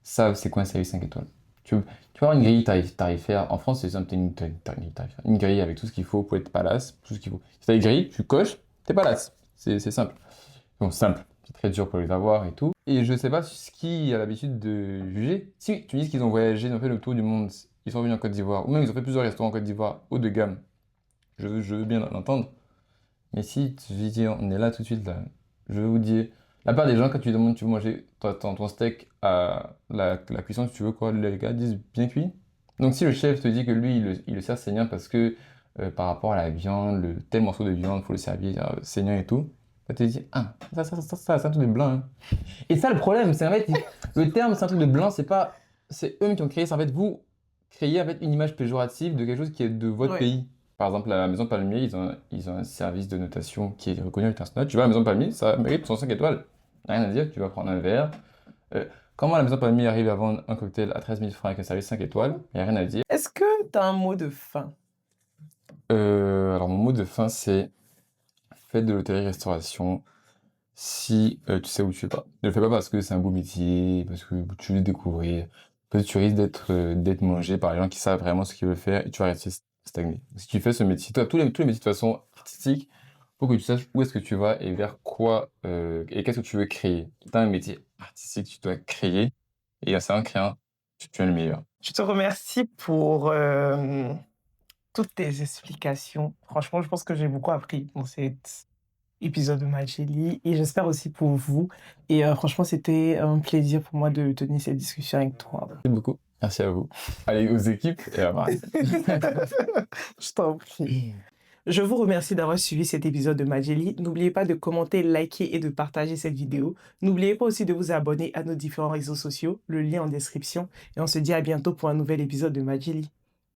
savent c'est quoi un service 5 étoiles. Tu vas avoir une grille tarifaire. En France, c'est simple, t'as une grille tarifaire. Une grille avec tout ce qu'il faut pour être palace, tout ce qu'il faut. Si t'as une grille, tu coches, t'es palace. C'est simple. Bon, simple. C'est très dur pour les avoir et tout. Et je sais pas ce qui a l'habitude de juger. Si tu me dis qu'ils ont voyagé, ils ont fait le tour du monde, ils sont venus en Côte d'Ivoire, ou même ils ont fait plusieurs restaurants en Côte d'Ivoire haut de gamme, je veux bien l'entendre. Mais si tu dis, on est là tout de suite, là, je vais vous dire, la part des gens, quand tu demandes, tu veux manger ton steak à la cuisson, tu veux quoi, les gars disent bien cuit. Donc si le chef te dit que lui, il le sert saignant parce que par rapport à la viande, tel morceau de viande, il faut le servir saignant et tout, bah, tu te dis, ah, ça, c'est un truc de blanc, hein. Et ça, le problème, c'est en fait, le terme, c'est un truc de blanc, c'est eux qui ont créé ça. En fait, vous créez en fait une image péjorative de quelque chose qui est de votre Ouais. pays. Par exemple, la Maison Palmier, ils ont un service de notation qui est reconnu à l'international. Tu vas à la Maison Palmier, ça mérite son 5 étoiles. Rien à dire, tu vas prendre un verre. Euh, Comment la Maison Palmier arrive à vendre un cocktail à 13 000 francs avec un service 5 étoiles? Il n'y a rien à dire. Est-ce que tu as un mot de fin? Alors, mon mot de fin, c'est faites de l'hôtellerie-restauration si tu sais où tu vas. Ne le fais pas parce que c'est un beau métier, parce que tu veux le découvrir. Parce que tu risques d'être mangé par les gens qui savent vraiment ce qu'ils veulent faire et tu vas rester stagné. Si tu fais ce métier, toi, tous les métiers de toute façon artistiques, faut que tu saches où est-ce que tu vas et vers quoi et qu'est-ce que tu veux créer. Tu as un métier artistique, tu dois créer et c'est en créant, tu es le meilleur. Je te remercie pour toutes tes explications. Franchement, je pense que j'ai beaucoup appris dans cet épisode de Mageli et j'espère aussi pour vous. Et franchement, c'était un plaisir pour moi de tenir cette discussion avec toi. Merci beaucoup. Merci à vous. Allez aux équipes et à Marie. Je t'en prie. Je vous remercie d'avoir suivi cet épisode de Mageli. N'oubliez pas de commenter, liker et de partager cette vidéo. N'oubliez pas aussi de vous abonner à nos différents réseaux sociaux, le lien en description. Et on se dit à bientôt pour un nouvel épisode de Mageli.